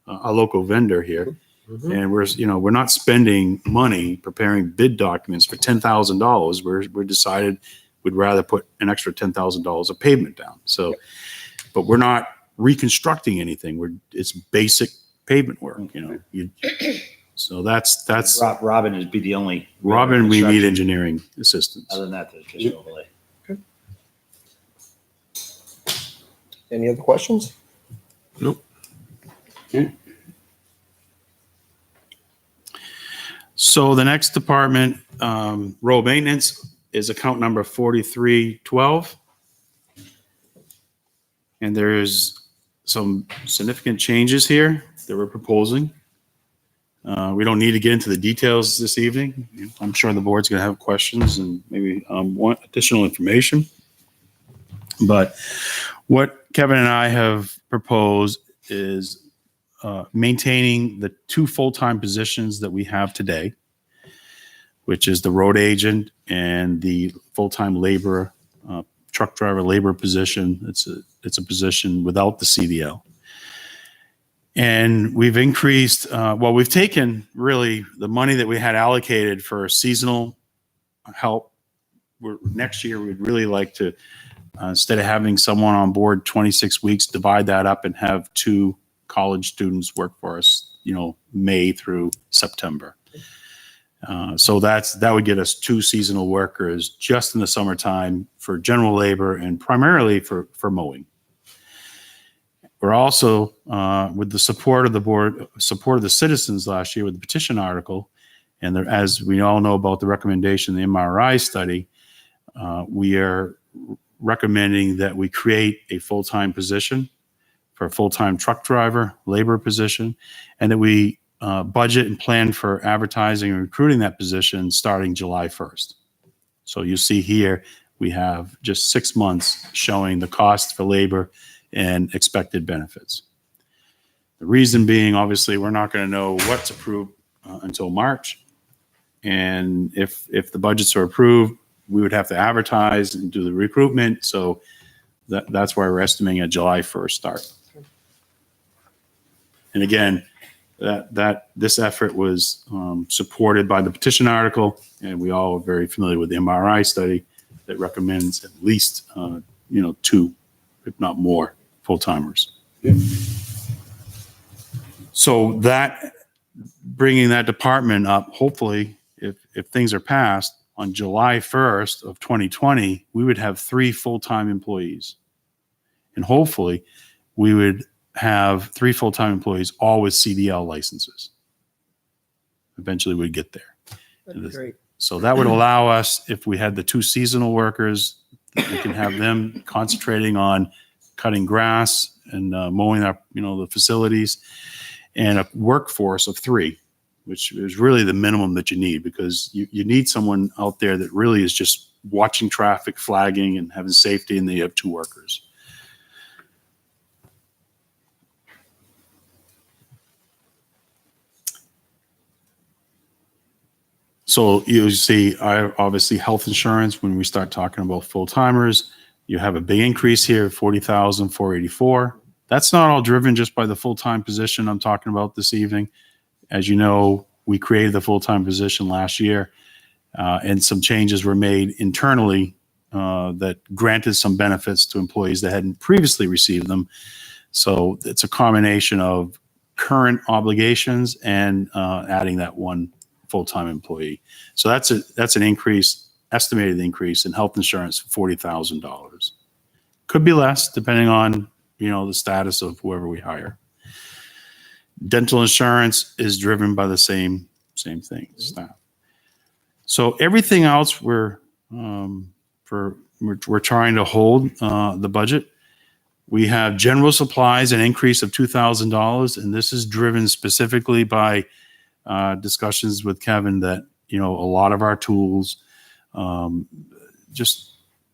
a local vendor here. Mhm. And we're not spending money preparing bid documents for $10,000. We're decided we'd rather put an extra $10,000 of pavement down. So, but we're not reconstructing anything. It's basic pavement work, so that's Robin would be the only. Robin, we need construction. engineering assistance. Other than that, there's just overlay. Any other questions? Nope. So the next department, road maintenance, is account number 4312. And there's some significant changes here that we're proposing. We don't need to get into the details this evening. I'm sure the board's going to have questions and maybe want additional information. But what Kevin and I have proposed is maintaining the 2 full-time positions that we have today, which is the road agent and the full-time laborer, truck driver labor position. It's a position without the CDL. And we've increased, we've taken really the money that we had allocated for seasonal help. Next year, we'd really like to, instead of having someone on board 26 weeks, divide that up and have 2 college students work for us, May through September. So that would get us 2 seasonal workers just in the summertime for general labor and primarily for mowing. We're also, with the support of the board, support of the citizens last year with the petition article, and as we all know about the recommendation, the MRI study, we are recommending that we create a full-time position for a full-time truck driver, labor position, and that we budget and plan for advertising and recruiting that position starting July 1st. So you see here, we have just 6 months showing the cost for labor and expected benefits. The reason being, obviously, we're not going to know what's approved until March. And if the budgets are approved, we would have to advertise and do the recruitment. So that's why we're estimating a July 1st start. And again, this effort was supported by the petition article, and we all are very familiar with the MRI study that recommends at least 2, if not more, full-timers. So that, bringing that department up, hopefully, if things are passed, on July 1st of 2020, we would have 3 full-time employees. And hopefully, we would have 3 full-time employees, all with CDL licenses. Eventually, we'd get there. That'd be great. So that would allow us, if we had the 2 seasonal workers, we can have them concentrating on cutting grass and mowing our, the facilities, and a workforce of 3, which is really the minimum that you need, because you need someone out there that really is just watching traffic, flagging, and having safety, and then you have 2 workers. So you see, obviously health insurance, when we start talking about full-timers, you have a big increase here, $40,484. That's not all driven just by the full-time position I'm talking about this evening. As you know, we created the full-time position last year, and some changes were made internally that granted some benefits to employees that hadn't previously received them. So it's a combination of current obligations and adding that one full-time employee. So that's an increase, estimated increase in health insurance, $40,000. Could be less depending on, the status of whoever we hire. Dental insurance is driven by the same thing, staff. So everything else we're trying to hold the budget. We have general supplies, an increase of $2,000, and this is driven specifically by discussions with Kevin that a lot of our tools,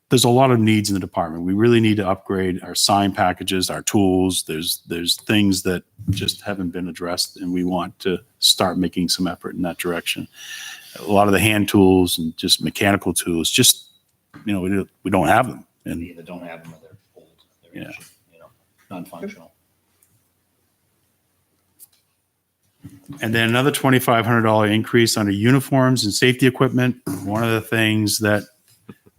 there's a lot of needs in the department. We really need to upgrade our sign packages, our tools. There's things that just haven't been addressed, and we want to start making some effort in that direction. A lot of the hand tools and just mechanical tools, we don't have them. They And either don't have them or they're old. They're Yeah. ancient, non-functional. And then another $2,500 increase under uniforms and safety equipment. One of the things that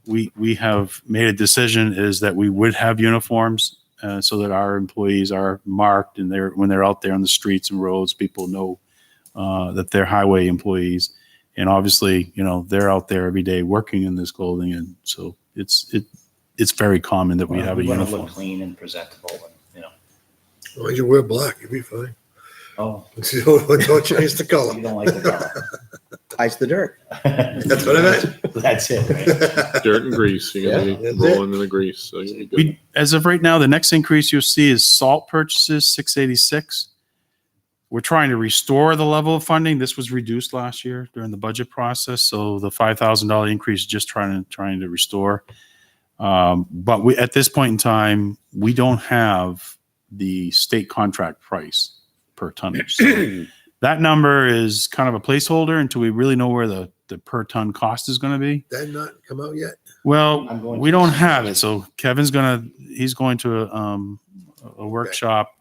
we have made a decision is that we would have uniforms so that our employees are marked, and when they're out there on the streets and roads, people know that they're highway employees. And obviously, they're out there every day working in this clothing, and so it's very common that we have a We want to uniform. look clean and presentable, and As long as you wear black, you'll be fine. oh, Don't change the you color. don't like the color. Ice the dirt. That's what I meant. That's it, right? Dirt and grease. You're gonna Yeah, be that's rolling in the grease, so you'll be good. As of right now, the next increase you'll see is salt purchases, $686. We're trying to restore the level of funding. This was reduced last year during the budget process, so the $5,000 increase is just trying to restore. But at this point in time, we don't have the state contract price per tonnage. So that number is kind of a placeholder until we really know where the per ton cost is going to be. That not come out yet? Well, I'm going we to- don't have it. So Kevin's he's going to a workshop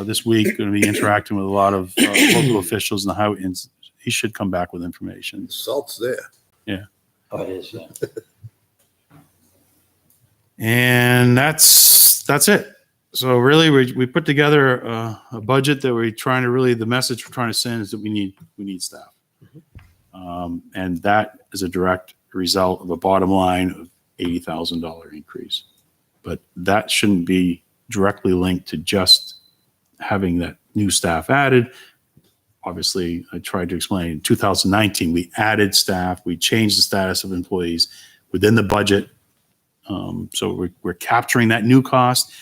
this week, going to be interacting with a lot of local officials and how he should come back with information. Salt's there. Oh, it is, yeah. And that's it. So really, we put together a budget that the message we're trying to send is that we need staff. And that is a direct result of a bottom line of $80,000 increase. But that shouldn't be directly linked to just having that new staff added. Obviously, I tried to explain in 2019, we added staff, we changed the status of employees within the budget. So we're capturing that new cost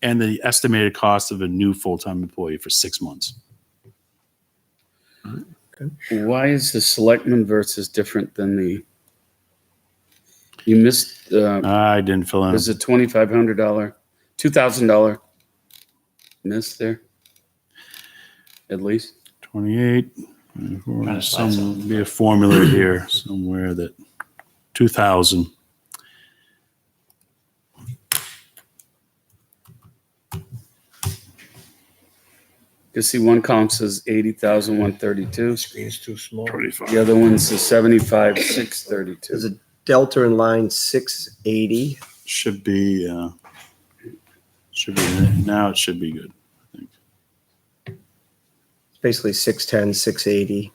and the estimated cost of a new full-time employee for 6 months. Why is the selectmen versus different than you missed, I didn't fill in. there's a $2,500, $2,000 miss there? At least? 28. Trying to find something. Be a formula here somewhere that 2,000. You see one column says 80,132. Screen's too small. 25. The other one says 75,632. There's a delta in line 680. Should be now it should be good. I think. It's basically 610, 680.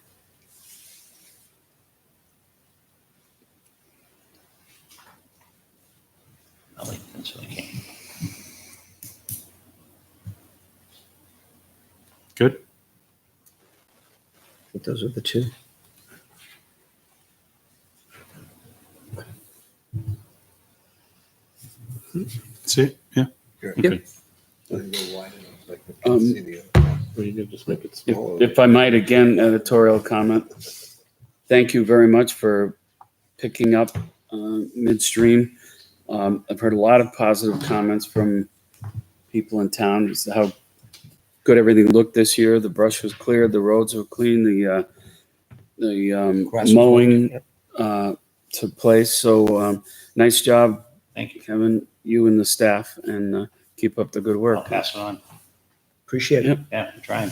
I like that's what I came. Good. I think those are the two. See it? Yeah. Okay. Well, you can just make it smaller. If I might, again, editorial comment. Thank you very much for picking up midstream. I've heard a lot of positive comments from people in town as to how good everything looked this year. The brush was cleared, the roads were clean, the Grass was mowing took place. So nice job, Thank you. Kevin, you and the staff, and keep up the good I'll work. pass it on. Appreciate it. Yeah, I'm trying.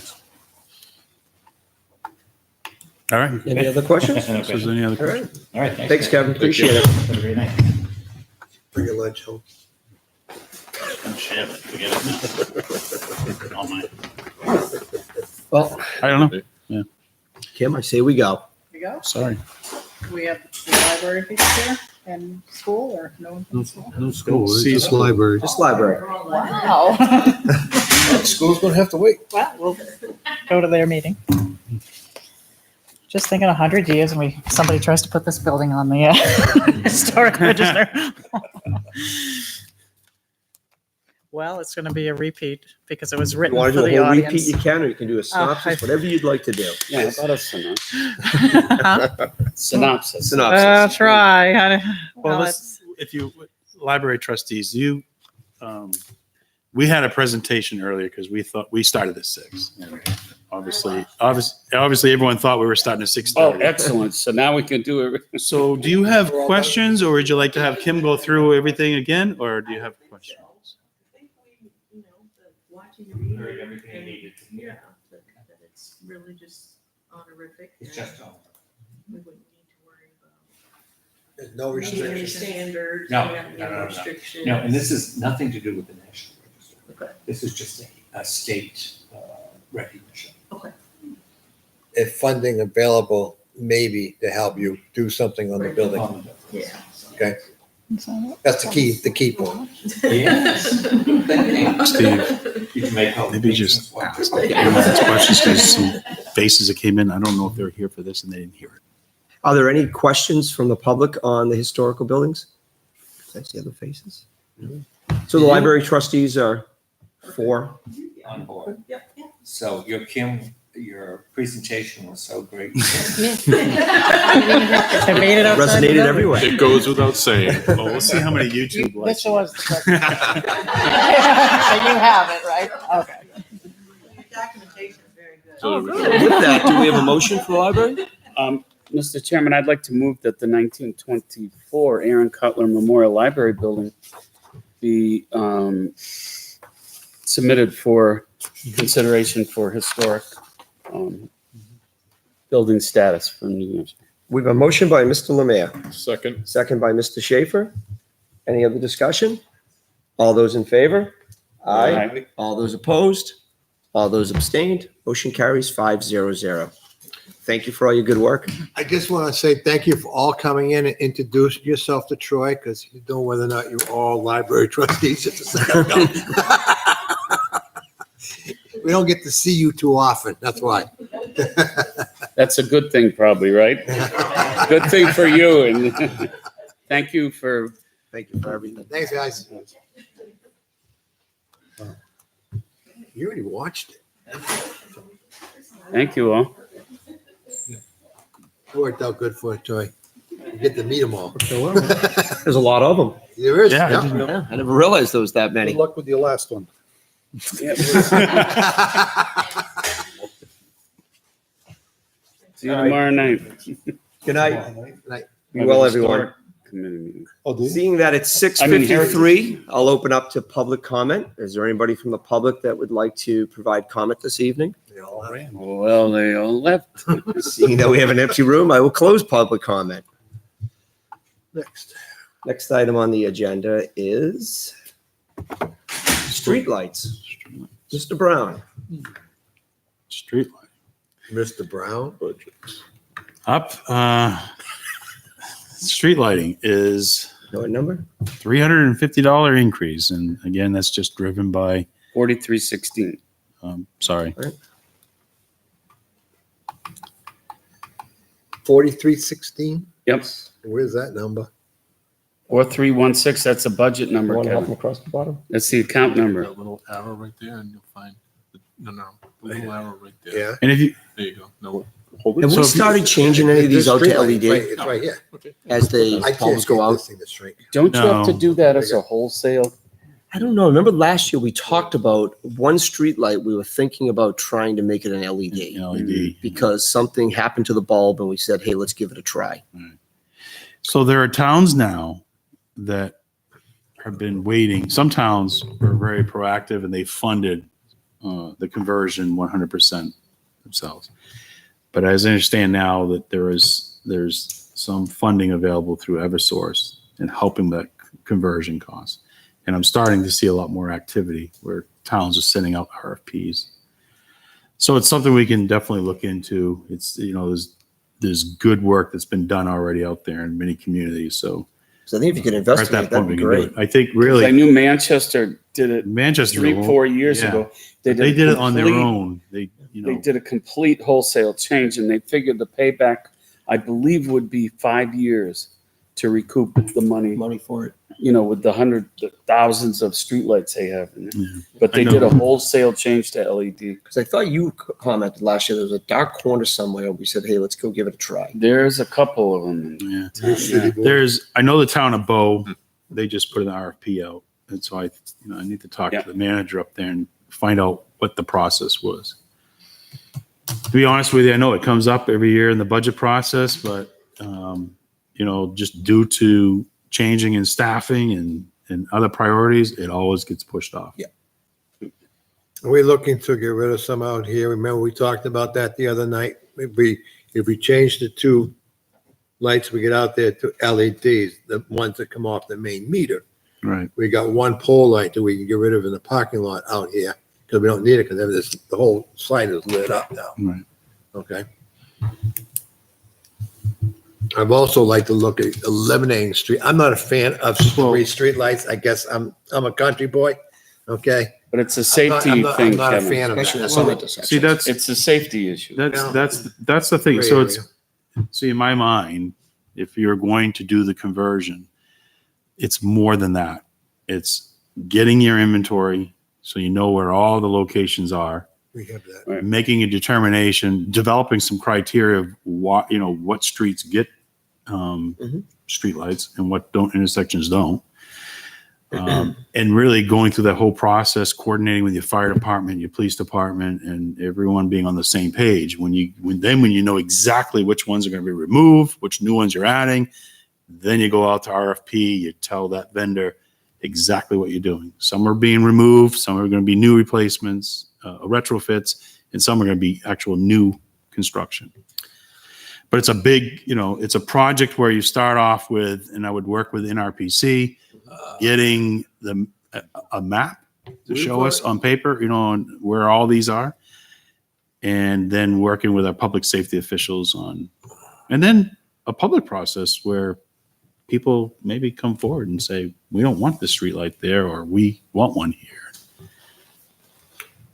All right. Any other questions? So is there any other All questions? right. All right, Thanks, Kevin. Appreciate it. Have a great night. Bring your lunch home. Don't share it, forget it now. All mine. Well, I don't know. Kim, I say we go. We go. Sorry. We have the library people here and school or no one from school? No school, See it's just school. library. Just library. Wow. School's gonna have to wait. Well, we'll go to their meeting. Just thinking 100 years and somebody tries to put this building on the historic register. Well, it's going to be a repeat because it was You written want for to do the a whole repeat, audience. you can, or you can do a synopsis, whatever you'd like to do. Yeah, about a synopsis. Huh? Synopsis. Synopsis. Try. Well, Well, this, if you, library trustees, we had a presentation earlier because we started at 6. Obviously, everyone thought we were starting at 6:30. Oh, excellent. So now we can do it. So do you have questions, or would you like to have Kim go through everything again, or do you have questions? I think we, watching the meeting. Heard everything you needed to hear. That it's really just honorific. It's just on. We wouldn't need to worry about. There's no meeting any restrictions. standards. No, we don't need no, no, no. Restrictions. No, and this is nothing to do with the National Register. Okay. This is just a state recognition. Okay. If funding available, maybe to help you do something on the building. Yeah. Okay, that's the key point. Yes. Steve, You can make all the maybe things just work. ask questions because some faces that came in, I don't know if they're here for this and they didn't hear it. Are there any questions from the public on the historical buildings? Can I see other faces? So the library trustees are 4. On board. Yep. So your presentation was so great. They made it outside the Resonated building. everywhere. It goes without saying. Well, we'll see how many YouTube This likes. was the question. So you have it, right? Okay. Documentation is very good. So With that, do we have a motion for the library? Mr. Chairman, I'd like to move that the 1924 Aaron Cutler Memorial Library Building be submitted for consideration for historic building status for New Hampshire. We have a motion by Mr. Lemire, second. second by Mr. Schaefer. Any other discussion? All those in favor? Aye. All those opposed? All those abstained? Motion carries 5-0-0. Thank you for all your good work. I just want to say thank you for all coming in and introducing yourself to Troy, because you know whether or not you're all library trustees at the same time. We don't get to see you too often, that's why. That's a good thing probably, right? Good thing for you and thank you for, Thank you for everything. Thanks, guys. You already watched it. thank you all. It worked out good for you, Troy. You get to meet them all. There's a lot of them. There is. Yeah, I yeah. didn't know. Yeah, I never realized there was that many. Good luck with your last one. See you All right. tomorrow night. Good night. Night. Be well, everyone. Committee meeting. Seeing that it's 6:53, I'll open up to public comment. Is there anybody from the public that would like to provide comment this evening? They all ran. Well, they all left. Seeing that we have an empty room, I will close public comment. Next. Next item on the agenda is streetlights. Mr. Brown. Street light. Mr. Brown. Up, street lighting is Know what number? $350 increase. And again, that's just driven by, 4316. sorry, 4316. Yep. Where's that number? 4316, that's a budget number, One Kevin. up across the bottom. That's the account number. That little arrow right there and you'll find, the little arrow right there. Yeah. and if you, There you go. No, hold Have it. we So if you- started changing any of these out to Streetlight, LED right, it's right here. as the I can't bulbs go get out? this thing to shrink. Don't you have to No. do that as a wholesale? I don't know. Remember last year we talked about one street light. We were thinking about trying to make it an LED LED. because something happened to the bulb and we said, hey, let's give it a try. So there are towns now that have been waiting. Some towns were very proactive and they funded the conversion 100% themselves. But as I understand now that there's some funding available through Eversource in helping that conversion cost. And I'm starting to see a lot more activity where towns are sending out RFPs. So it's something we can definitely look into. It's, there's good work that's been done already out there in many communities. So So I think if you could we're at investigate, that point, that'd we be can do great. it. I think 'Cause I really knew Manchester did it Manchester. 3-4 years yeah. ago. They did it on their complete- own. They did a complete wholesale change, and they figured the payback, I believe, would be 5 years to recoup the money, Money for it. with the thousands of streetlights they have in there. Yeah. But they I know. did a wholesale change to LED. Because I thought you commented last year there was a dark corner somewhere. We said, hey, let's go give it a try. There's a couple of them. Yeah. I know the town of Bow, they just put an RFP out. And so I need to talk Yeah. to the manager up there and find out what the process was. To be honest with you, I know it comes up every year in the budget process, but, just due to changing in staffing and other priorities, it always gets pushed off. Yeah. Are we looking to get rid of some out here? Remember, we talked about that the other night. If we change the two lights we get out there to LEDs, the ones that come off the main meter, Right. we got one pole light that we can get rid of in the parking lot out here because we don't need it because the whole site is lit up now. Right. Okay. I've also like to look at eliminating street. I'm not a fan of street lights. I guess I'm a country boy. Okay. But it's a safety I'm not thing, a Kevin. fan of Especially that. at some Well, intersections. See, that's It's a safety issue. that's the thing. Gray So area. see, in my mind, if you're going to do the conversion, it's more than that. It's getting your inventory so you know where all the locations are, We have that. Right. making a determination, developing some criteria of what streets get streetlights and what intersections don't. And really going through that whole process, coordinating with your fire department, your police department, and everyone being on the same page. When you know exactly which ones are going to be removed, which new ones you're adding, then you go out to RFP. You tell that vendor exactly what you're doing. Some are being removed, some are going to be new replacements, retrofits, and some are going to be actual new construction. But it's a big, it's a project where you start off with, and I would work with NRPC, getting a map to show us on paper, on where all these are, and then working with our public safety officials and then a public process where people maybe come forward and say, we don't want the street light there, or we want one here.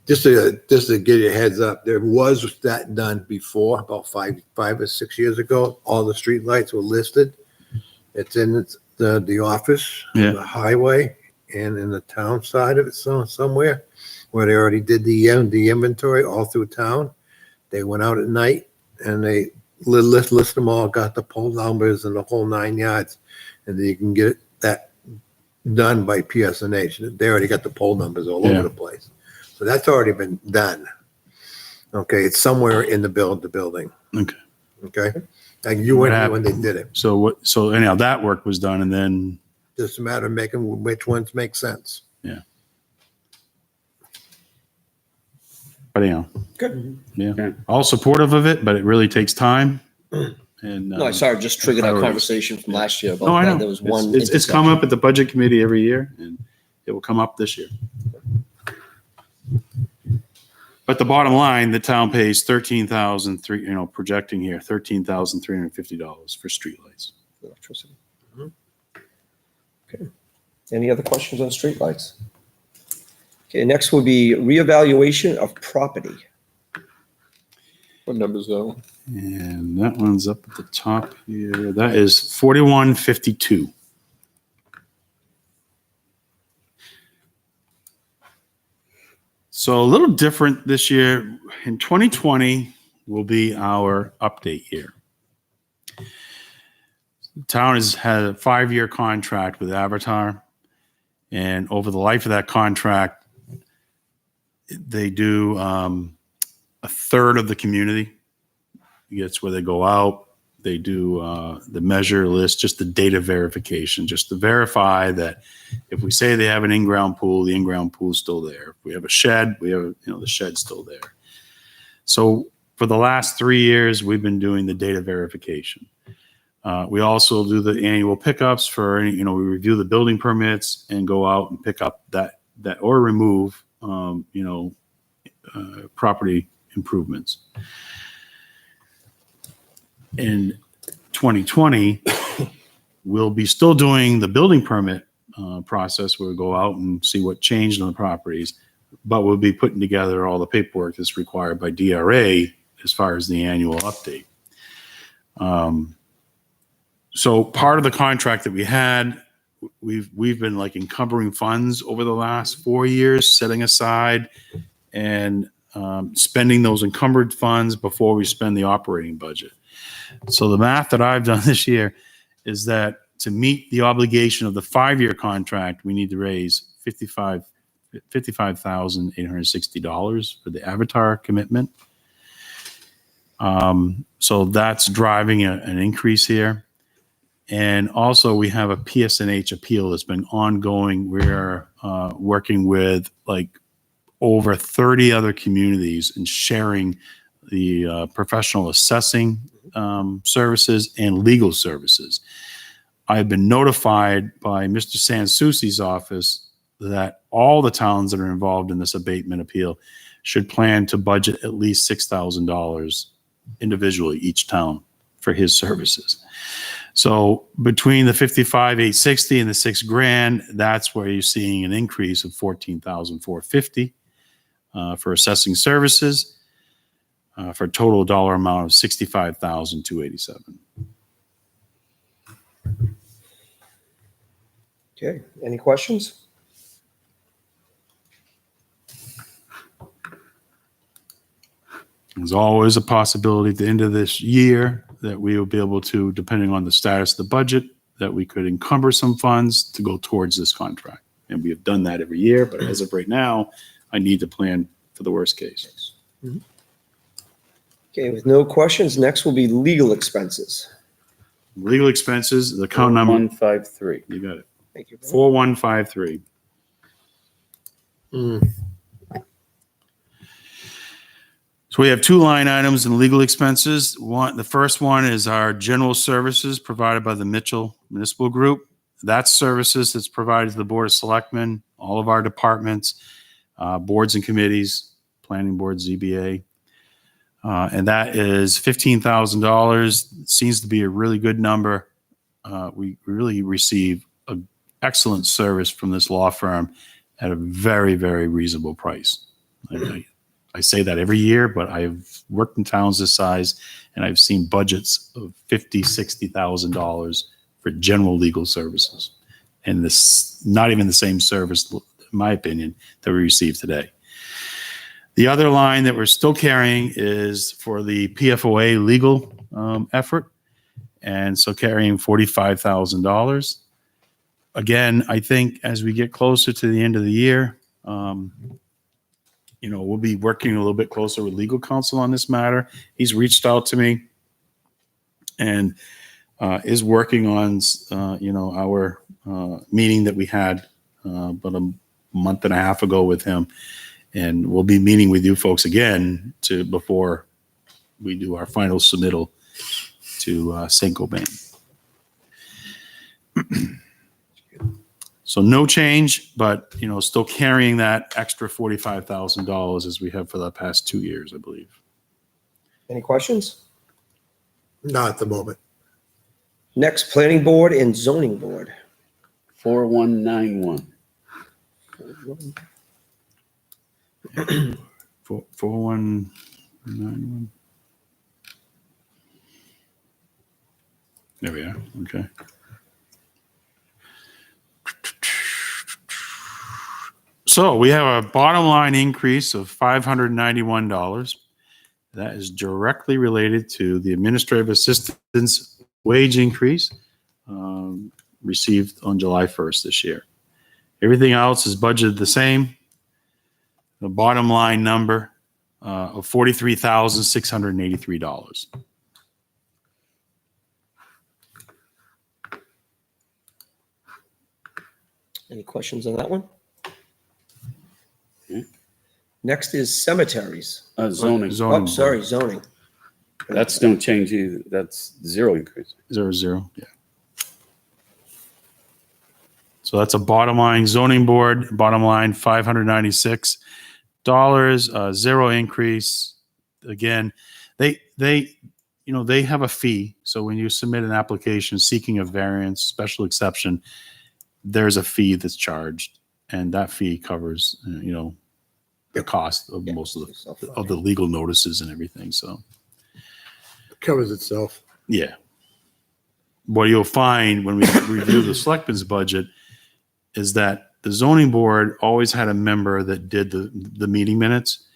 Just to give you a heads up, there was that done before, about five or 6 years ago. All the street lights were listed. It's in the office, Yeah. the highway, and in the town side of it, somewhere where they already did the inventory all through town. They went out at night and they list them all, got the pole numbers and the whole 9 yards, and then you can get that done by PSNH. They already got the pole numbers all Yeah. over the place. So that's already been done. Okay, it's somewhere in the building. Okay. Okay, like you What went here happened? when they did it. So anyhow, that work was done, and then, Just a matter of making which ones make sense. but anyhow, Good. yeah, all supportive of it, but it really takes time. And No, I sorry, just triggered our priorities. conversation from last year about No, I know. that. There was one. It's come up at the budget committee every year, and it will come up this year. But the bottom line, the town pays $13,300, projecting here, $13,350 for streetlights. Electricity. Okay. Any other questions on streetlights? Okay, next will be reevaluation of property. What numbers though? And that one's up at the top here. That is 4152. So a little different this year. In 2020 will be our update year. The town has had a 5-year contract with Avatar, and over the life of that contract, they do a third of the community. It's where they go out, they do the measure list, just the data verification, just to verify that if we say they have an in-ground pool, the in-ground pool is still there. If we have a shed, we have, the shed's still there. So for the last 3 years, we've been doing the data verification. We also do the annual pickups for any, we review the building permits and go out and pick up that or remove, property improvements. In 2020, we'll be still doing the building permit process where we go out and see what changed on the properties, but we'll be putting together all the paperwork that's required by DRA as far as the annual update. So part of the contract that we had, we've been like encumbering funds over the last 4 years, setting aside and spending those encumbered funds before we spend the operating budget. So the math that I've done this year is that to meet the obligation of the 5-year contract, we need to raise $55,860 for the Avatar commitment. So that's driving an increase here. And also we have a PSNH appeal that's been ongoing. We're working with like over 30 other communities and sharing the professional assessing services and legal services. I've been notified by Mr. Sansucci's office that all the towns that are involved in this abatement appeal should plan to budget at least $6,000 individually each town for his services. So between the 55,860 and the $6,000, that's where you're seeing an increase of 14,450 for assessing services, for a total dollar amount of 65,287. Okay, any questions? There's always a possibility at the end of this year that we will be able to, depending on the status of the budget, that we could encumber some funds to go towards this contract. And we have done that every year, but as of right now, I need to plan for the worst case. Okay, with no questions, next will be legal expenses. Legal expenses, the account number. 153. You got it. Thank you. Brian. 4153. So we have two line items in legal expenses. The first one is our general services provided by the Mitchell Municipal Group. That's services that's provided to the Board of Selectmen, all of our departments, boards and committees, planning board, ZBA. And that is $15,000. Seems to be a really good number. We really receive an excellent service from this law firm at a very, very reasonable price. I say that every year, but I've worked in towns this size and I've seen budgets of $50,000, $60,000 for general legal services. And this, not even the same service, in my opinion, that we receive today. The other line that we're still carrying is for the PFOA legal effort. And so carrying $45,000. Again, I think as we get closer to the end of the year, we'll be working a little bit closer with legal counsel on this matter. He's reached out to me and is working on, our meeting that we had about a month and a half ago with him. And we'll be meeting with you folks again before we do our final submittal to Saint-Gobain. So no change, but still carrying that extra $45,000 as we have for the past 2 years, I believe. Any questions? Not at the moment. Next, planning board and zoning board. 4191. 4191. There we are. Okay. So we have a bottom line increase of $591. That is directly related to the administrative assistant's wage increase received on July 1st this year. Everything else is budgeted the same. The bottom line number of $43,683. Any questions on that one? Okay. Next is cemeteries. Zoning. Oh, sorry, zoning. That's don't change either. That's zero increase. 00. Yeah. So that's a bottom line zoning board, bottom line $596, zero increase. again, they they have a fee. So when you submit an application seeking a variance, special exception, there's a fee that's charged, and that fee covers the cost of most of the legal notices and everything. So Covers itself. yeah. What you'll find when we review the selectmen's budget is that the zoning board always had a member that did the meeting minutes,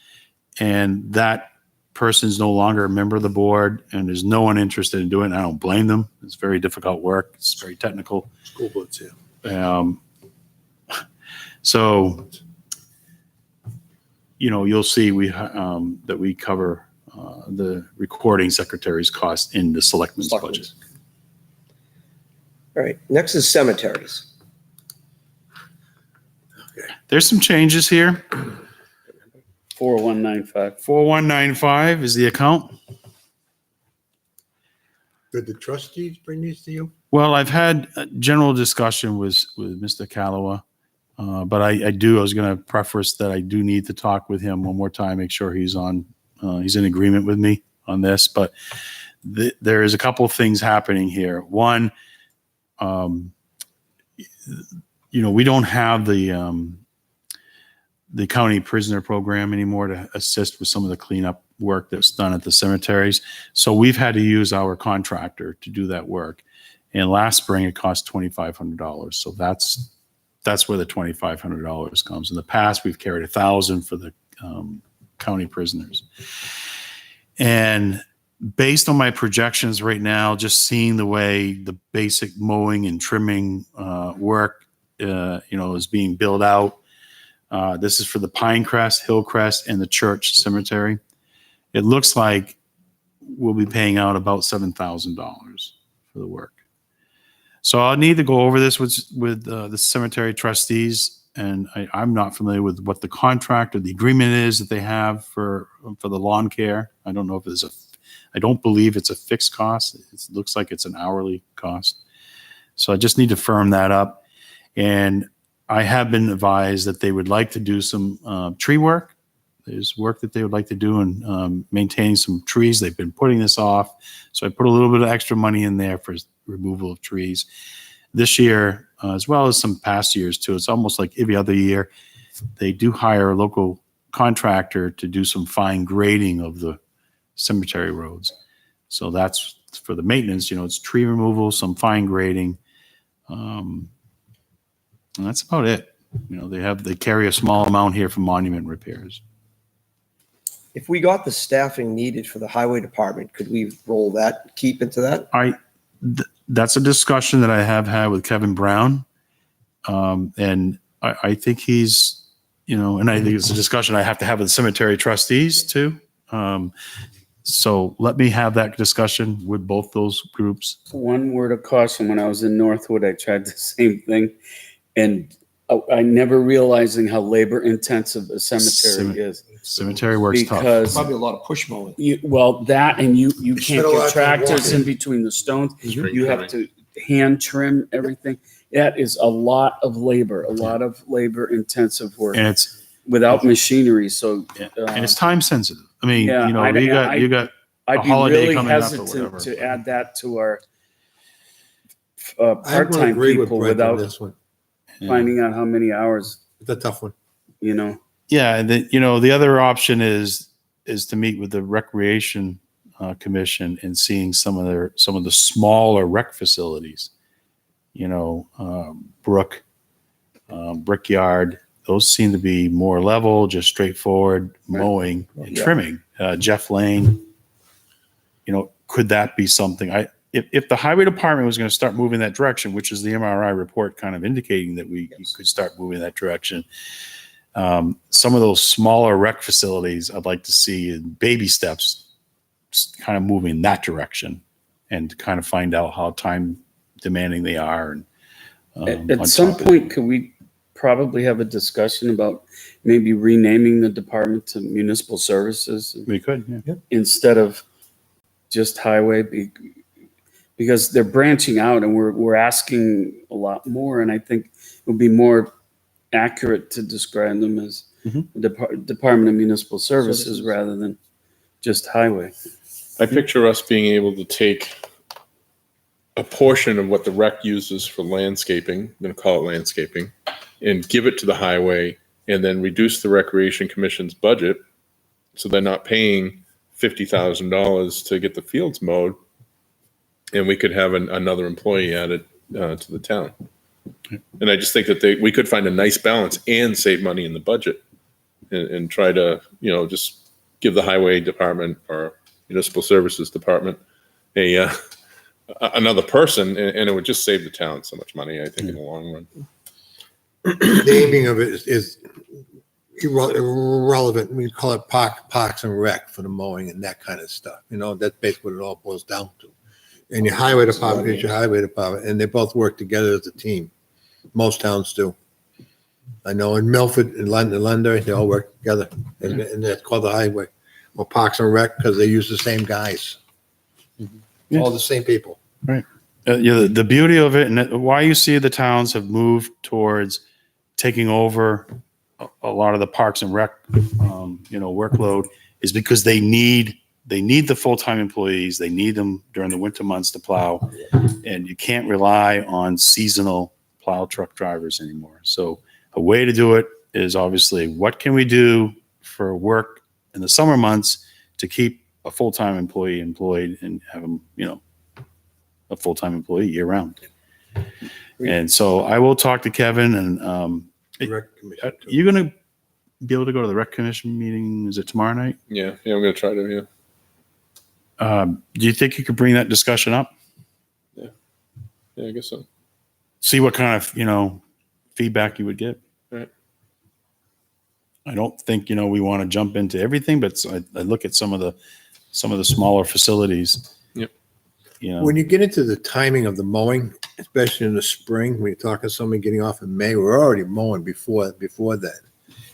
and that person's no longer a member of the board, and there's no one interested in doing it. I don't blame them. It's very difficult work. It's very technical. School boards, yeah. So, you'll see that we cover the recording secretary's cost in the selectmen's budget. All right, next is cemeteries. There's some changes here. 4195. 4195 is the account. Did the trustees bring these to you? Well, I've had a general discussion with Mr. Callaway, but I was going to preface that I do need to talk with him one more time, make sure he's in agreement with me on this. But there is a couple of things happening here. One, we don't have the county prisoner program anymore to assist with some of the cleanup work that's done at the cemeteries. So we've had to use our contractor to do that work. And last spring it cost $2,500. So that's where the $2,500 comes. In the past, we've carried $1,000 for the county prisoners. And based on my projections right now, just seeing the way the basic mowing and trimming work, is being built out. This is for the Pinecrest, Hillcrest, and the Church Cemetery. It looks like we'll be paying out about $7,000 for the work. So I'll need to go over this with the cemetery trustees, and I'm not familiar with what the contract or the agreement is that they have for the lawn care. I don't know if I don't believe it's a fixed cost. It looks like it's an hourly cost. So I just need to firm that up. And I have been advised that they would like to do some tree work. There's work that they would like to do in maintaining some trees. They've been putting this off. So I put a little bit of extra money in there for removal of trees. This year, as well as some past years too, it's almost like every other year, they do hire a local contractor to do some fine grading of the cemetery roads. So that's for the maintenance, it's tree removal, some fine grading. And that's about it. They carry a small amount here for monument repairs. If we got the staffing needed for the highway department, could we keep into that? That's a discussion that I have had with Kevin Brown. And I think he's, and I think it's a discussion I have to have with the cemetery trustees too. So let me have that discussion with both those groups. One word of caution, when I was in Northwood, I tried the same thing. And I never realizing how labor intensive a cemetery is. Cemetery works tough. Because Probably a lot of push mowing. you can't get tractors in between the stones. You have to hand trim everything. That is a lot of labor, labor intensive work, And it's without machinery. So, and it's time sensitive. I mean, Yeah, you got I'd a be holiday really coming up or hesitant whatever. to add that to our I would part-time agree with people Brent on without this one. finding out how many hours, It's a tough one. Yeah, and then the other option is to meet with the recreation commission and seeing some of the smaller rec facilities. Brook, Brickyard. Those seem to be more level, just straightforward mowing and trimming. Jeff Lane. Could that be something? If the highway department was going to start moving that direction, which is the MRI report kind of indicating that we could start moving that direction. Some of those smaller rec facilities I'd like to see in baby steps kind of moving in that direction and kind of find out how time demanding they are. And at some point, could we probably have a discussion about maybe renaming the department to municipal services? We could, yeah. Instead of just highway, because they're branching out and we're asking a lot more. And I think it would be more accurate to describe them as the Department of Municipal Services rather than just highway. I picture us being able to take a portion of what the rec uses for landscaping, I'm going to call it landscaping, and give it to the highway, and then reduce the Recreation Commission's budget, so they're not paying $50,000 to get the fields mowed, and we could have another employee added to the town. And I just think that we could find a nice balance and save money in the budget, and try to, just give the highway department or municipal services department another person, and it would just save the town so much money, I think, in the long run. The aiming of it is irrelevant. We call it parks and rec for the mowing and that kind of stuff. That's basically what it all boils down to. And your highway department is your highway department, and they both work together as a team. Most towns do. I know in Milford and Londonderry, they all work together, and that's called the highway or parks and rec because they use the same guys, all the same people. Right. The beauty of it, and why you see the towns have moved towards taking over a lot of the parks and rec, workload, is because they need the full-time employees. They need them during the winter months to plow, and you can't rely on seasonal plow truck drivers anymore. So a way to do it is obviously, what can we do for work in the summer months to keep a full-time employee employed and have them, a full-time employee year round. And so I will talk to Kevin, and you're going to be able to go to the rec commission meeting. Is it tomorrow night? Yeah, I'm going to try to, do you think you could bring that discussion up? Yeah, I guess so. See what kind of, feedback you would get. Right. I don't think, we want to jump into everything, but I look at some of the smaller facilities. Yep. When you get into the timing of the mowing, especially in the spring, when you're talking somebody getting off in May, we're already mowing before that.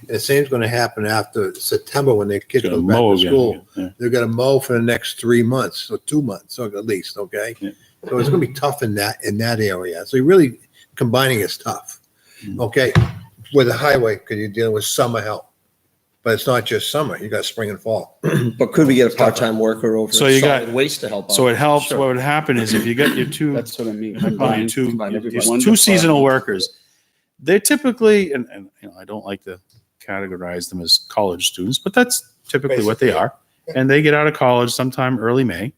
And the same's going to happen after September when their kids go back to school. Yeah. They're going to mow for the next 3 months or 2 months, or at least. Okay. Yeah. So it's going to be tough in that area. So you're really combining is tough. Okay. With the highway, because you're dealing with summer help. But it's not just summer. You got spring and fall. But could we get a part-time worker over So at you solid got- waste to help out? So it helps. Sure. What would happen is if you got your two, That's what I mean. combine Combine everybody. two seasonal workers, they're typically, and I don't like to categorize them as college students, but that's typically what they Basically. are. And they get out of college sometime early May.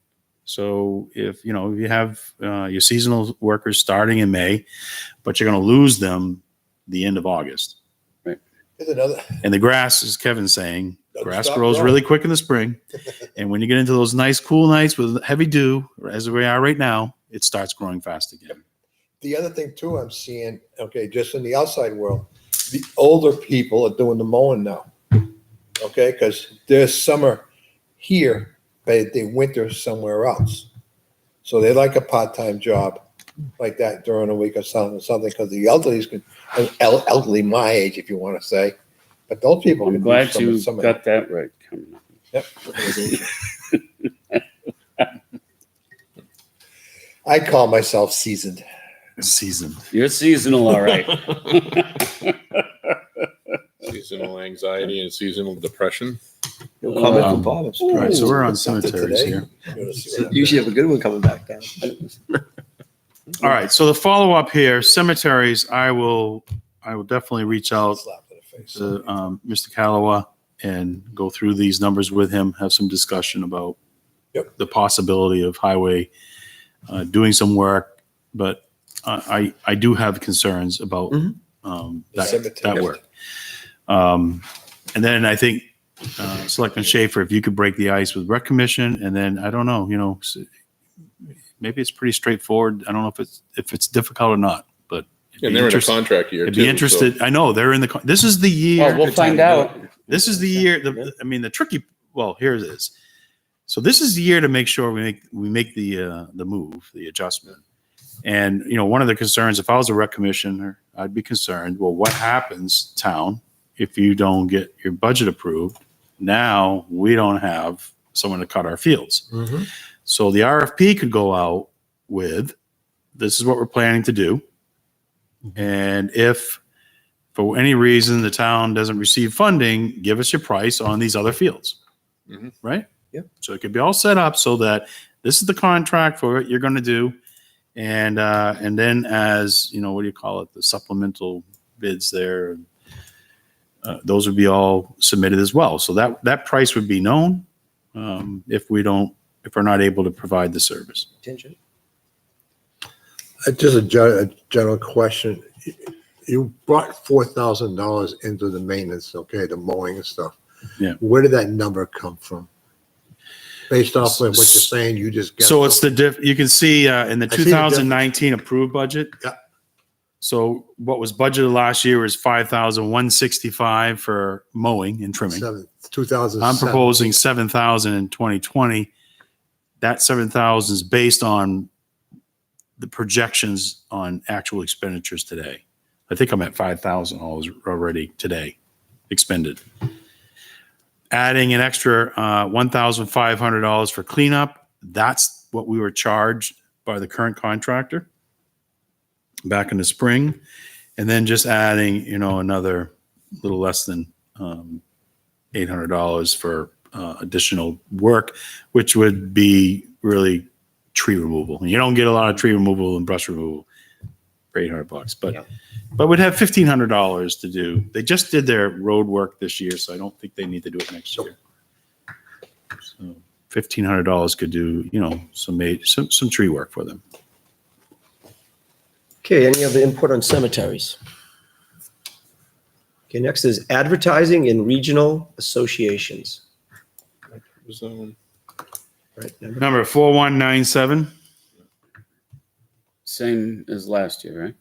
So if you have your seasonal workers starting in May, but you're going to lose them the end of August. Here's another. And the grass, as Kevin's saying, Doesn't grass stop grows growing. really quick in the spring. And when you get into those nice cool nights with heavy dew, as we are right now, it starts growing fast again. The other thing too, I'm seeing, okay, just in the outside world, the older people are doing the mowing now. Okay, because there's summer here, but the winter somewhere else. So they like a part-time job like that during the week or something, because the elderly's can, elderly my age, if you want to say, but those people I'm can glad do you some of got that right coming up. Yep. I call myself seasoned. Season. You're seasonal, all right. Seasonal anxiety and seasonal depression. No comment from Bob. I'm All right, surprised. so we're on Something cemeteries today. here. You're gonna see what I'm Usually have a good one coming back down. All right, so the follow-up here, cemeteries, I will definitely reach out slap in the face. to Mr. Callaway and go through these numbers with him, have some discussion about Yep. the possibility of highway doing some work, but I do have concerns about Mhm. that Cemetery. work. And then I think Selectman Schaefer, if you could break the ice with Rec Commission, and then I don't know, maybe it's pretty straightforward. I don't know if it's difficult or not, but it'd And be they're in a interesting- contract year I'd too. be so- interested. I know they're in this is the year. Oh, we'll find out. This is the year. The tricky. Well, here it is. So this is the year to make sure we make the move, the adjustment. And one of the concerns, if I was a rec commissioner, I'd be concerned. Well, what happens, town, if you don't get your budget approved? Now we don't have someone to cut our fields. Mhm. So the RFP could go out with, this is what we're planning to do. And if for any reason the town doesn't receive funding, give us your price on these other fields. Mhm. Right? Yeah. So it could be all set up so that this is the contract for what you're going to do. And then as, what do you call it? The supplemental bids there, those would be all submitted as well. So that price would be known if we're not able to provide the service. Contingent. Just a general question. You brought $4,000 into the maintenance, okay, the mowing and stuff. Yeah. Where did that number come from? Based off of what you're saying, you just got. So it's you can see in the I see the 2019 approved budget. Yeah. So what was budgeted last year was $5,165 for mowing and trimming. 2000. I'm proposing 7,000 in 2020. That 7,000 is based on the projections on actual expenditures today. I think I'm at $5,000 already today expended. Adding an extra $1,500 for cleanup. That's what we were charged by the current contractor back in the spring. And then just adding, another little less than $800 for additional work, which would be really tree removal. And you don't get a lot of tree removal and brush removal for $800, but we'd have $1,500 to do. They just did their road work this year, so I don't think they need to do it next year. So $1,500 could do, some tree work for them. Okay, any other input on cemeteries? Okay, next is advertising in regional associations. Was that one? Right, Number 4197. Same as last year, right?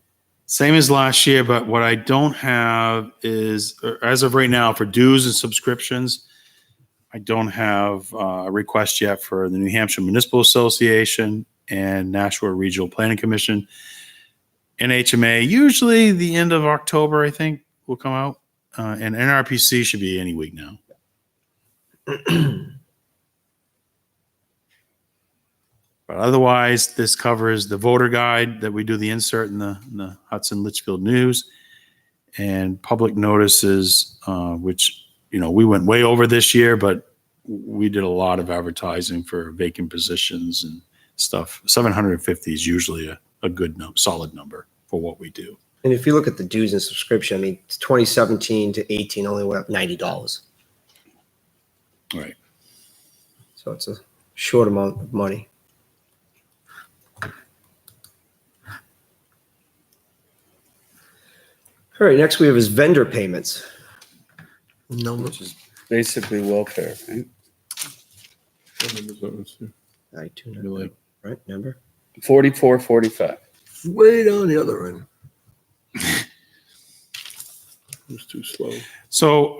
Same as last year, but what I don't have is, as of right now, for dues and subscriptions, I don't have a request yet for the New Hampshire Municipal Association and Nashua Regional Planning Commission. NHMA, usually the end of October, I think, will come out. And NRPC should be any week now. But otherwise, this covers the voter guide that we do the insert in the Hudson Litchfield News and public notices, which, we went way over this year, but we did a lot of advertising for vacant positions and stuff. 750 is usually a good solid number for what we do. And if you look at the dues and subscription, it's 2017 to 18 only went up $90. Right. So it's a short amount of money. All right, next we have is vendor payments. Number. Which is basically welfare, right? What number is that one, Sue? Right, number? 4445. Way down the other end. It was too slow. So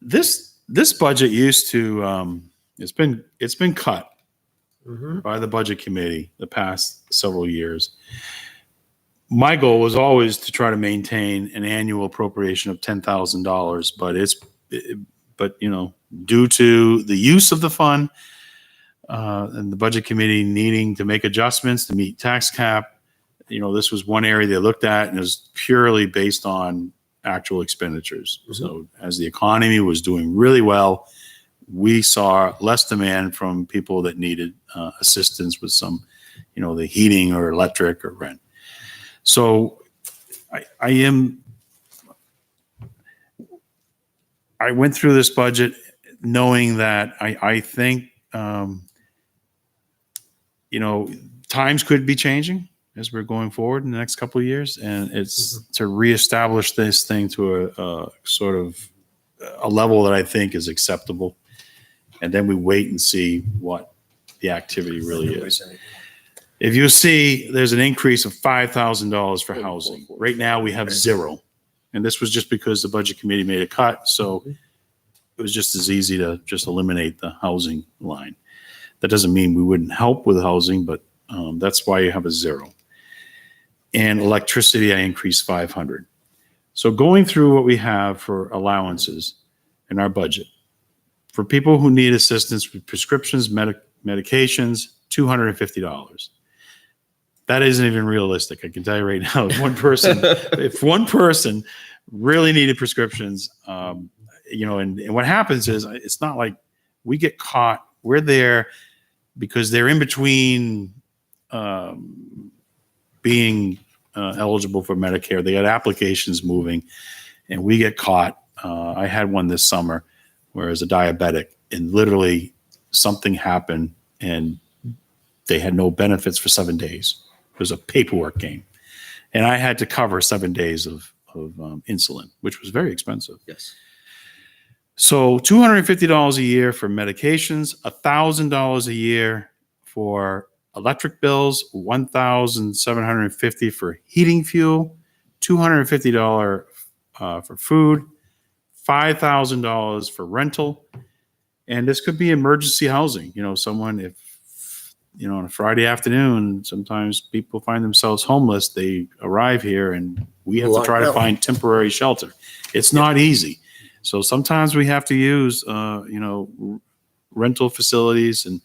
this budget used to it's been cut by the budget committee the past several years. My goal was always to try to maintain an annual appropriation of $10,000, but due to the use of the fund and the budget committee needing to make adjustments to meet tax cap, this was one area they looked at, and it was purely based on actual expenditures. Mm-hmm. So as the economy was doing really well, we saw less demand from people that needed assistance with some, the heating or electric or rent. So I went through this budget knowing that I think, times could be changing as we're going forward in the next couple of years. And it's to reestablish this thing to a sort of a level that I think is acceptable. And then we wait and see what the activity really is. If you see, there's an increase of $5,000 for housing. Right now we have zero. And this was just because the budget committee made a cut. So it was just as easy to just eliminate the housing line. That doesn't mean we wouldn't help with housing, but that's why you have a zero. And electricity, I increased 500. So going through what we have for allowances in our budget, for people who need assistance with prescriptions, medications, $250. That isn't even realistic. I can tell you right now, if one person really needed prescriptions, and what happens is it's not like we get caught we're there because they're in between being eligible for Medicare. They got applications moving, and we get caught. I had one this summer where as a diabetic, and literally something happened, and they had no benefits for 7 days. It was a paperwork game, and I had to cover 7 days of insulin, which was very expensive. Yes. So $250 a year for medications, $1,000 a year for electric bills, $1,750 for heating fuel, $250 for food, $5,000 for rental. And this could be emergency housing. You know, someone, if, you know, on a Friday afternoon, sometimes people find themselves homeless. They arrive here and we have to try to find temporary shelter. It's not easy. So sometimes we have to use, rental facilities, and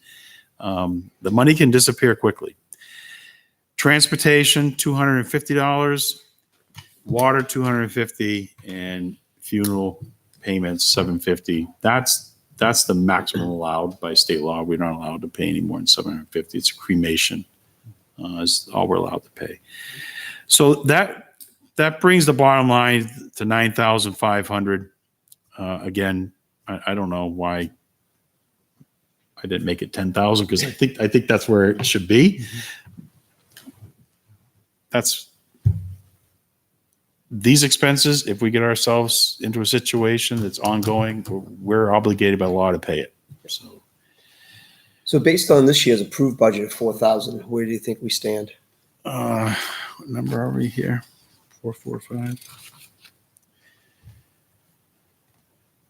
the money can disappear quickly. Transportation, $250, water, $250, and funeral payments, $750. That's the maximum allowed by state law. We're not allowed to pay any more than $750. It's cremation is all we're allowed to pay. So that brings the bottom line to $9,500. Again, I don't know why I didn't make it 10,000, because I think that's where it should be. That's these expenses. If we get ourselves into a situation that's ongoing, we're obligated by law to pay it. So based on this year's approved budget of 4,000, where do you think we stand? What number are we here? 445.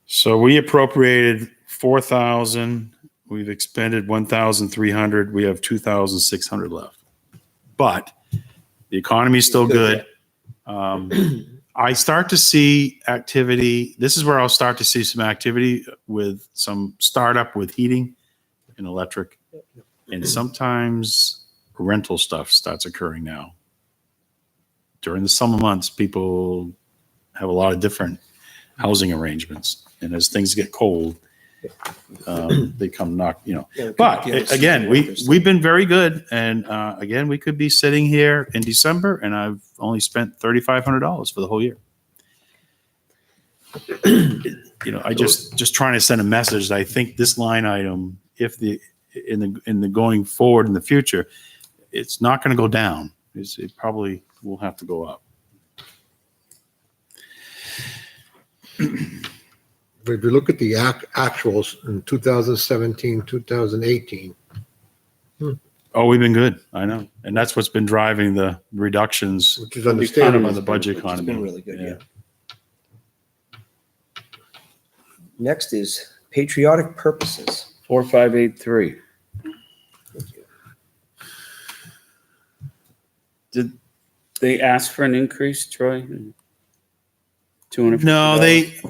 So we appropriated 4,000. We've expended 1,300. We have 2,600 left. But the economy is still good. I start to see activity. This is where I'll start to see some activity with some startup with heating and electric. And sometimes rental stuff starts occurring now. During the summer months, people have a lot of different housing arrangements. And as things get cold, they come knock, But again, we've been very good. And again, we could be sitting here in December, and I've only spent $3,500 for the whole year. I just trying to send a message that I think this line item, if in the going forward in the future, it's not going to go down. It probably will have to go up. But if you look at the actuals in 2017, 2018. Oh, we've been good. I know. And that's what's been driving the reductions, Which is understandable. on the budget economy. It's been really good, yeah. Next is patriotic purposes. 4583. Thank you. Did they ask for an increase, Troy? $250? No, they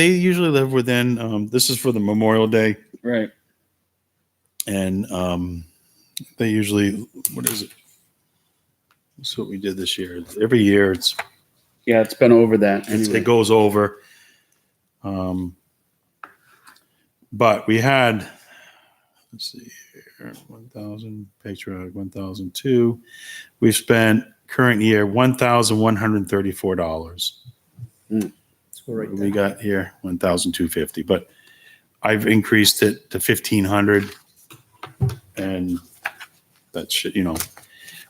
usually live within, this is for the Memorial Day. Right. And they usually, what is it? That's what we did this year. Every year it's been over that. Anyway. it goes over. But we had, let's see here, 1,000 patriotic, 1,002. We've spent current year $1,134. We got here 1,250, but I've increased it to 1,500, and that should,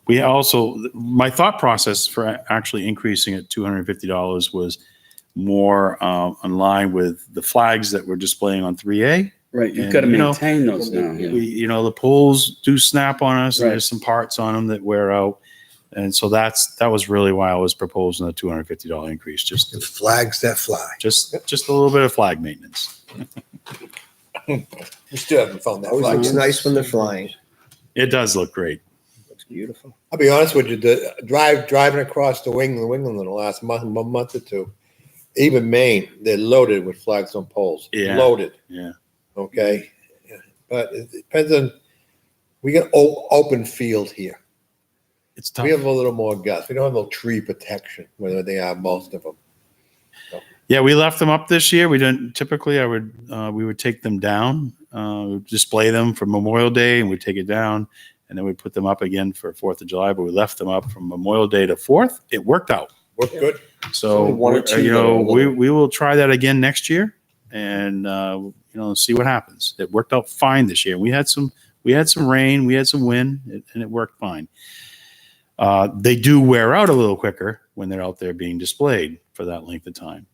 we also, my thought process for actually increasing it $250 was more in line with the flags that we're displaying on 3A. Right, you've got to maintain those now. Yeah. The poles do snap on us, Right. and there's some parts on them that wear out. And so that was really why I was proposing the $250 increase. Just The flags that fly. just a little bit of flag maintenance. We still haven't found that Always flag. looks nice when they're flying. It does look great. Looks beautiful. I'll be honest with you, driving across the New England in the last month or two, even Maine, they're loaded with flags on poles. Yeah. Loaded. Yeah. Okay. But it depends on, we got open field here. It's tough. We have a little more guts. We don't have no tree protection where they have most of them. Yeah, we left them up this year. We didn't typically. We would take them down, display them for Memorial Day, and we take it down, and then we put them up again for 4th of July. But we left them up from Memorial Day to 4th. It worked out. Worked good. So only one or two you that are know, a little- we will try that again next year, and you know, see what happens. It worked out fine this year. We had some rain, we had some wind, and it worked fine. They do wear out a little quicker when they're out there being displayed for that length of time.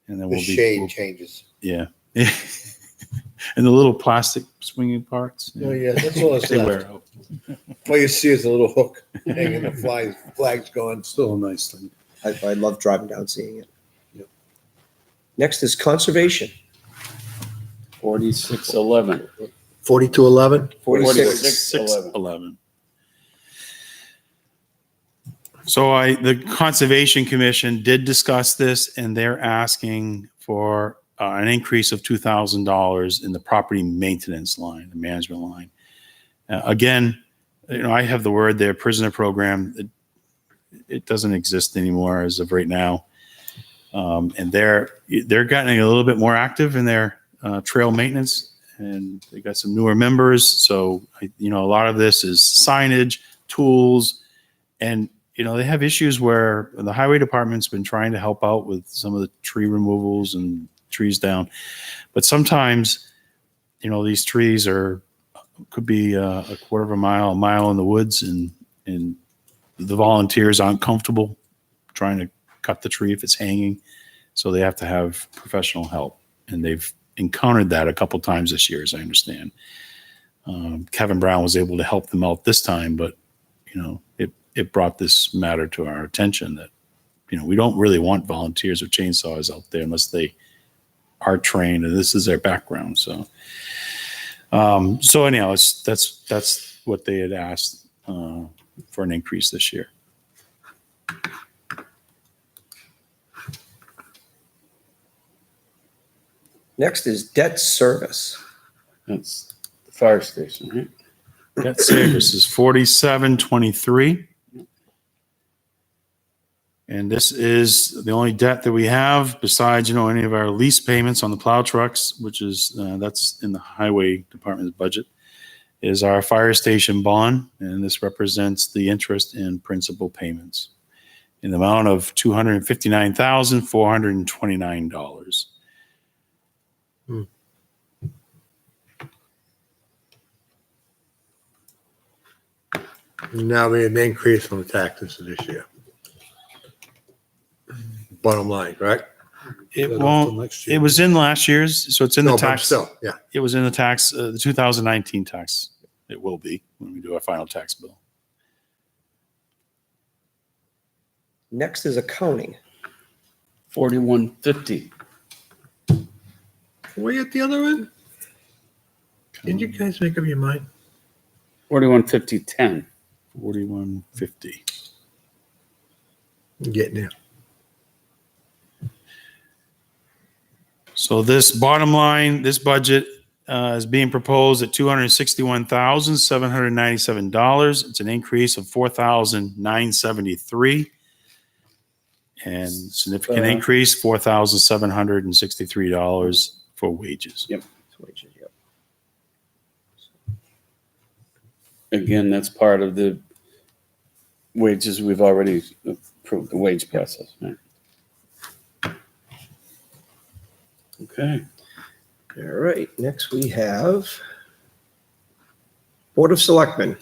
And then The shade changes. yeah. And the little plastic swinging parts. Oh, yeah, that's all that's They left. wear out. All you see is a little hook hanging, the flag's gone. Still a nice thing. I love driving down seeing it. Next is conservation. 4611. 4211? 4611. So the Conservation Commission did discuss this, and they're asking for an increase of $2,000 in the property maintenance line, the management line. Again, you know, I have the word there, prisoner program. It doesn't exist anymore as of right now. And they're getting a little bit more active in their trail maintenance, and they got some newer members. So, you know, a lot of this is signage, tools, and, you know, they have issues where the highway department's been trying to help out with some of the tree removals and trees down. But sometimes, you know, these trees could be a quarter of a mile in the woods, and the volunteers aren't comfortable trying to cut the tree if it's hanging. So they have to have professional help. And they've encountered that a couple times this year, as I understand. Kevin Brown was able to help them out this time, but, you know, it brought this matter to our attention that, you know, we don't really want volunteers with chainsaws out there unless they are trained and this is their background. So, anyhow, that's what they had asked for an increase this year. Next is debt service. That's the fire station, right? Debt service is 4723. And this is the only debt that we have besides, you know, any of our lease payments on the plow trucks, which is, that's in the highway department's budget, is our fire station bond. And this represents the interest in principal payments in the amount of $259,429. Now we had an increase on the taxes this year. Bottom line, correct? It won't, it was in last year's, so it's in the No, but tax. still, yeah. It was in the tax, the 2019 tax. It will be when we do our final tax bill. Next is accounting. 4150. Were you at the other end? Did you guys make up your mind? 415010. 4150. I'm getting there. So this bottom line, this budget is being proposed at $261,797. It's an increase of $4,973. And significant increase, $4,763 for wages. Yep. Wages, yep. Again, that's part of the wages we've already approved, the wage process. Right? Okay. All right, next we have Board of Selectmen.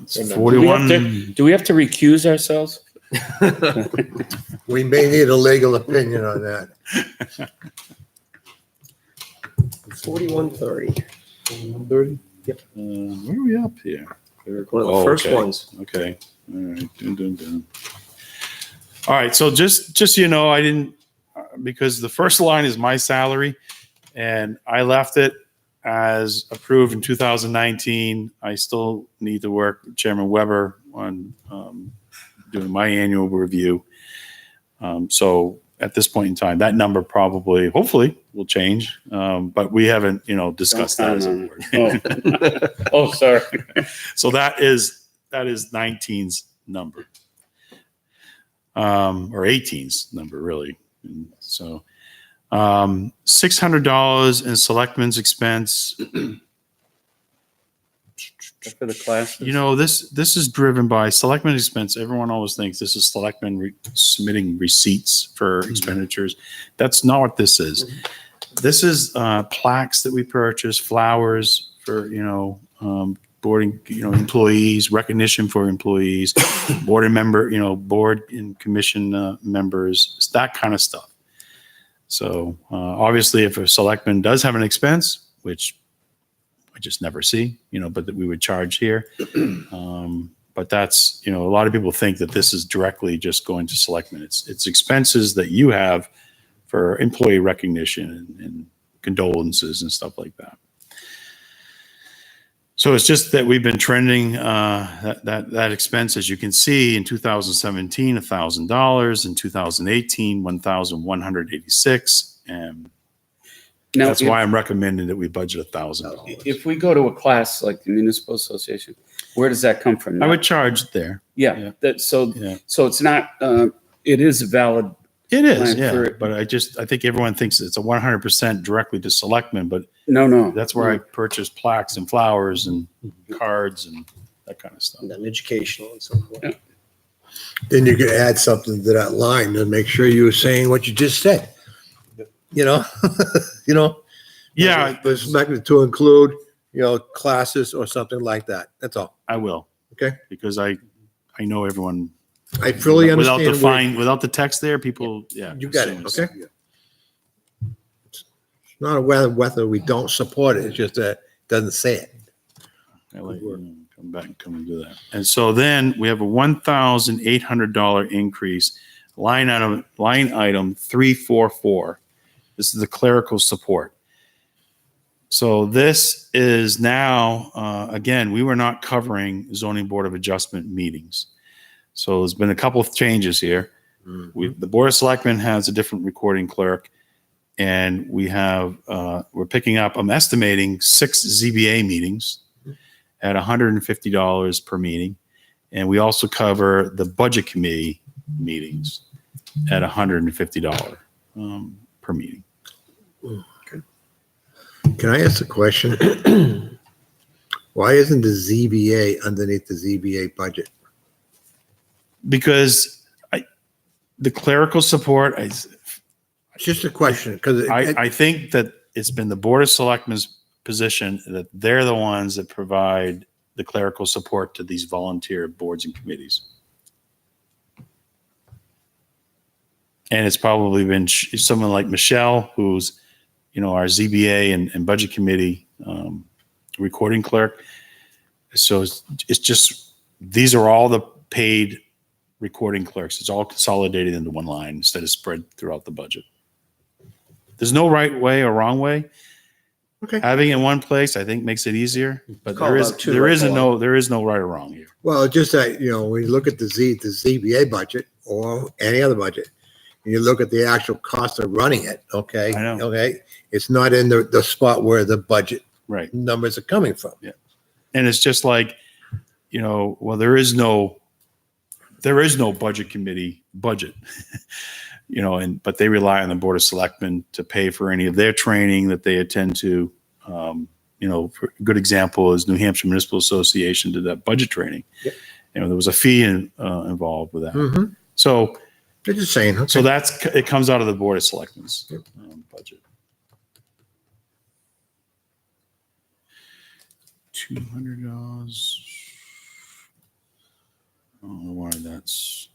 It's Amen. 41. Do we have to recuse ourselves? We may need a legal opinion on that. 4130. 130? Yep. Where are we up here? One of the Oh, first okay. ones. Okay. All right. Dun. All right. So just so you know, I didn't, because the first line is my salary, and I left it as approved in 2019. I still need to work with Chairman Weber on doing my annual review. So at this point in time, that number probably, hopefully, will change. But we haven't, discussed that as a board. Oh, sorry. So that is 19's number, or 18's number, really. And so $600 in selectmen's expense. For the classes. You know, this is driven by selectmen expense. Everyone always thinks this is selectmen submitting receipts for expenditures. That's not what this is. This is plaques that we purchase, flowers for, boarding, employees, recognition for employees, board and commission members, it's that kind of stuff. So obviously if a selectman does have an expense, which I just never see, but that we would charge here. But that's, a lot of people think that this is directly just going to selectmen. It's expenses that you have for employee recognition and condolences and stuff like that. So it's just that we've been trending that expense, as you can see, in 2017, $1,000, in 2018, $1,186, and Now, that's why I'm recommending that we budget $1,000. if we go to a class like the municipal association, where does that come from? I would charge there. Yeah. Yeah. So Yeah. it's not. It is a valid. It is, plan yeah. for- But I think everyone thinks it's a 100% directly to selectmen, but No. that's where I purchase plaques and flowers and cards and that kind of stuff. And then educational and so forth. Yeah. Then you could add something to that line to make sure you were saying what you just said. Yeah. But expected to include, classes or something like that. That's all. I will. Okay. Because I know everyone. I fully Without understand. without the text there, people, yeah. You got it, assume okay? It's not a whether we don't support it, it's just that it doesn't say it. I like, come back and come and do that. And so then we have a $1,800 increase, line item 344. This is the clerical support. So this is now, again, we were not covering zoning board of adjustment meetings. So there's been a couple of changes here. The board of selectmen has a different recording clerk, and we're picking up, I'm estimating 6 ZBA meetings at $150 per meeting. And we also cover the budget committee meetings at $150 per meeting. Can I ask a question? Why isn't the ZBA underneath the ZBA budget? Because the clerical support, It's just a question, because I think that it's been the board of selectmen's position that they're the ones that provide the clerical support to these volunteer boards and committees. And it's probably been someone like Michelle, who's, our ZBA and budget committee recording clerk. So it's just, these are all the paid recording clerks. It's all consolidated into one line instead of spread throughout the budget. There's no right way or wrong way. Okay. Having it in one place, I think, makes it easier. But Call there out two, is right, there is no right or wrong here. well, it's just that, when you look at the ZBA budget or any other budget, and you look at the actual cost of running it, okay? I know. Okay, it's not in the spot where the budget Right. numbers are coming from. And it's just like, well, there is no budget committee budget, but they rely on the board of selectmen to pay for any of their training that they attend to. For a good example is New Hampshire Municipal Association did that budget training. Yep. There was a fee involved with that. Mm-hmm. So They're just saying, okay. So it comes out of the board of selectmen's budget. $200. I don't know why that's.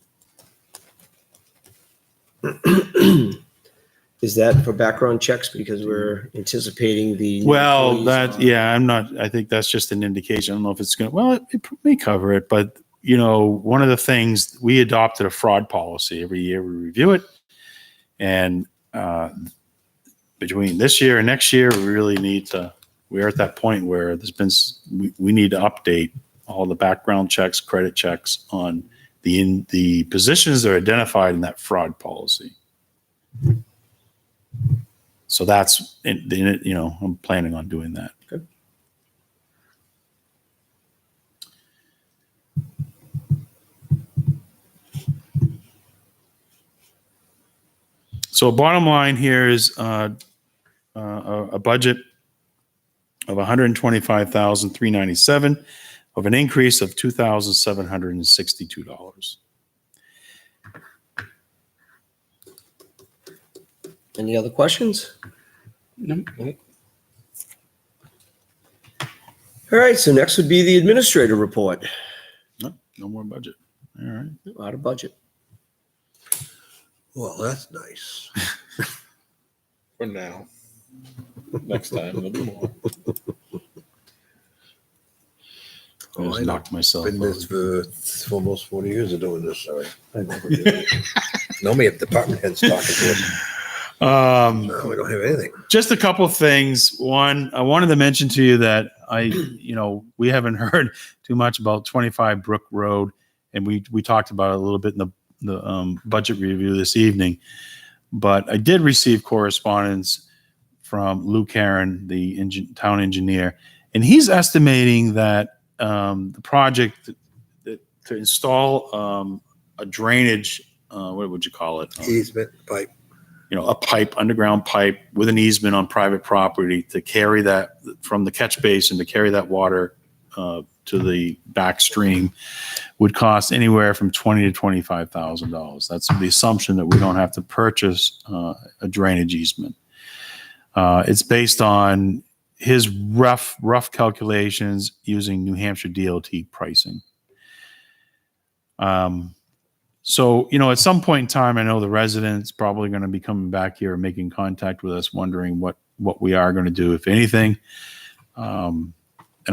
Is that for background checks because we're anticipating the? Well, employees on- I think that's just an indication. I don't know if it's going to, well, it may cover it, but one of the things, we adopted a fraud policy. Every year we review it. And between this year and next year, we're at that point where we need to update all the background checks, credit checks on the positions that are identified in that fraud policy. So that's, I'm planning on doing that. Good. So bottom line here is a budget of $125,397 of an increase of $2,762. Any other questions? No. All right, so next would be the administrator report. No more budget. All right. Out of budget. Well, that's nice. For now. Next time, there'll be more. I just I knocked myself Been out. this for almost 40 years of doing this, sorry. I never did it. Normally have department heads talking to us. No, we don't have anything. Just a couple of things. One, I wanted to mention to you that we haven't heard too much about 25 Brook Road, and we talked about it a little bit in the budget review this evening. But I did receive correspondence from Lou Karen, the town engineer, and he's estimating that the project to install a drainage, what would you call it? Easement pipe. A pipe, underground pipe with an easement on private property to carry that from the catch basin to carry that water to the back stream would cost anywhere from $20,000 to $25,000. That's the assumption that we don't have to purchase a drainage easement. It's based on his rough calculations using New Hampshire DOT pricing. So, at some point in time, I know the residents probably going to be coming back here and making contact with us, wondering what we are going to do, if anything. And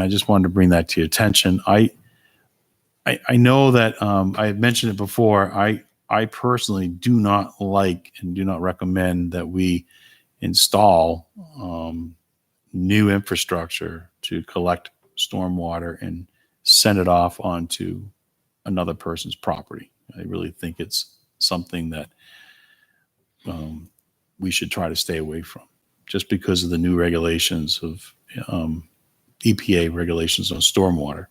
I just wanted to bring that to your attention. I know that I have mentioned it before. I personally do not like and do not recommend that we install new infrastructure to collect stormwater and send it off onto another person's property. I really think it's something that we should try to stay away from, just because of the new regulations of EPA regulations on stormwater.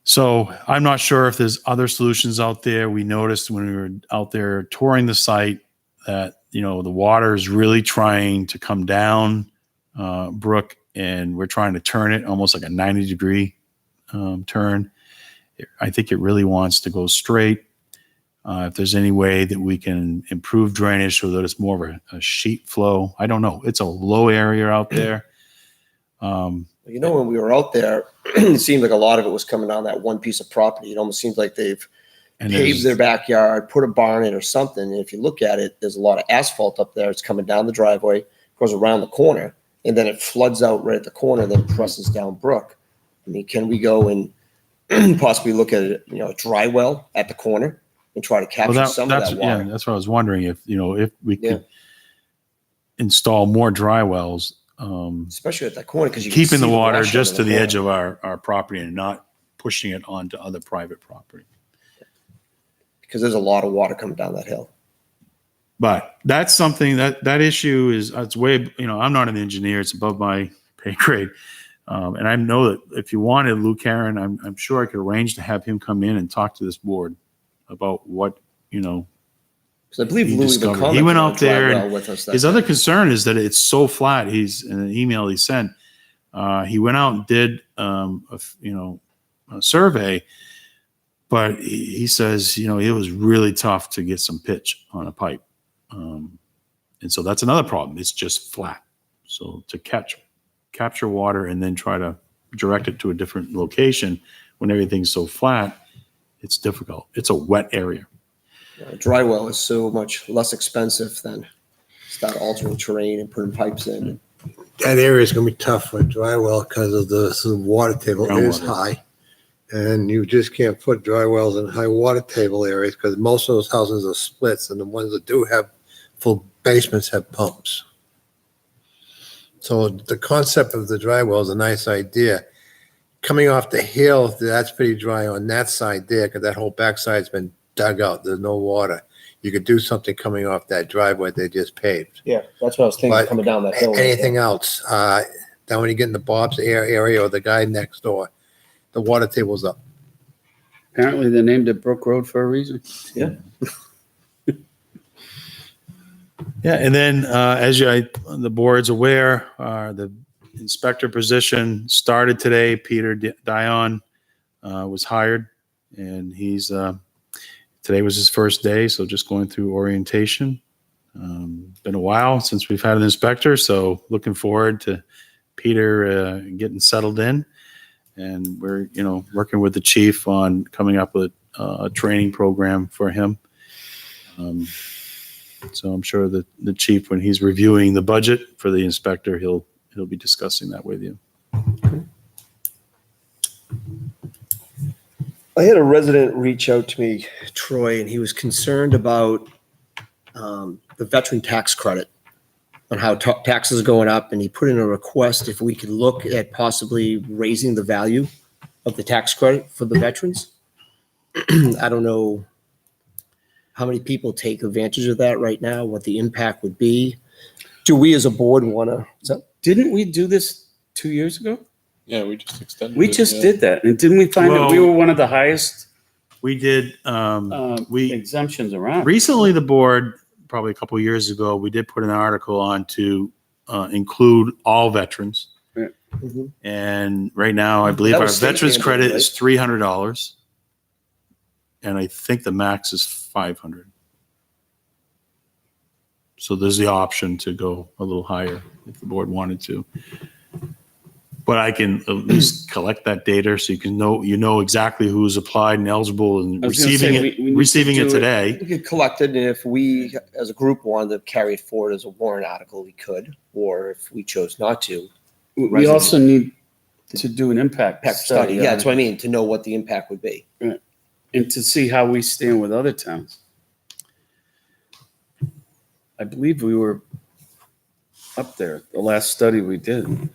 So I'm not sure if there's other solutions out there. We noticed when we were out there touring the site that, the water is really trying to come down Brook, and we're trying to turn it almost like a 90-degree turn. I think it really wants to go straight. If there's any way that we can improve drainage so that it's more of a sheet flow, I don't know. It's a low area out there. When we were out there, it seemed like a lot of it was coming down that one piece of property. It almost seems like they've paved their backyard, put a barn in or something. And if you look at it, there's a lot of asphalt up there. It's coming down the driveway, goes around the corner, and then it floods out right at the corner, then presses down Brook. I mean, can we go and possibly look at a dry well at the corner and try to capture some of that water? Yeah, that's what I was wondering, if we could install more dry wells, especially at that corner, because you keeping can see the water wash just under to the corner. edge of our property and not pushing it onto other private property. Because there's a lot of water coming down that hill. But that's something that issue is, it's way, I'm not an engineer, it's above my pay grade. And I know that if you wanted Lou Karen, I'm sure I could arrange to have him come in and talk to this board about what, Because I believe he Lou even discovered. commented He went on out the dry there well and with us. his other concern is that it's so flat. He's in an email he sent. He went out and did a survey, but he says it was really tough to get some pitch on a pipe, and so that's another problem. It's just flat. So to capture water and then try to direct it to a different location when everything's so flat, it's difficult. It's a wet area. A dry well is so much less expensive than start altering terrain and putting pipes in. That area is going to be tough for a dry well because of the water table is Groundwater. high. And you just can't put dry wells in high water table areas because most of those houses are splits, and the ones that do have full basements have pumps. So the concept of the dry well is a nice idea. Coming off the hill, that's pretty dry on that side there because that whole backside has been dug out. There's no water. You could do something coming off that driveway they just paved. Yeah, that's what I was thinking, But coming down that hill. Anything else, down when you get in the Bob's area or the guy next door, the water table's up. Apparently they named it Brook Road for a reason. Yeah. Yeah, and then the board's aware, the inspector position started today. Peter Dion was hired, and today was his first day, so just going through orientation. Been a while since we've had an inspector, so looking forward to Peter getting settled in. And we're, working with the chief on coming up with a training program for him. So I'm sure that the chief, when he's reviewing the budget for the inspector, he'll be discussing that with you. I had a resident reach out to me, Troy, and he was concerned about the veteran tax credit on how taxes are going up. And he put in a request if we could look at possibly raising the value of the tax credit for the veterans. I don't know how many people take advantage of that right now, what the impact would be. Do we as a board want to? Didn't we do this 2 years ago? Yeah, we just extended. We just did that. And didn't we find that we were one of the highest We did, exemptions around? recently the board, probably a couple of years ago, we did put an article on to include all veterans. Yeah. Mhm. And right now, I believe That our was state veterans mandated, credit right? is $300. And I think the max is $500. So there's the option to go a little higher if the board wanted to. But I can at least collect that data so you know exactly who's applied and eligible and I was gonna receiving say, it, we need to receiving it do it. today. We could collect it, and if we, as a group, wanted to carry it forward as a warrant article, we could, or if we chose not to. We also need to do an impact study. Yeah, that's what I mean, to know what the impact would be. And to see how we stand with other towns. I believe we were up there, the last study we did.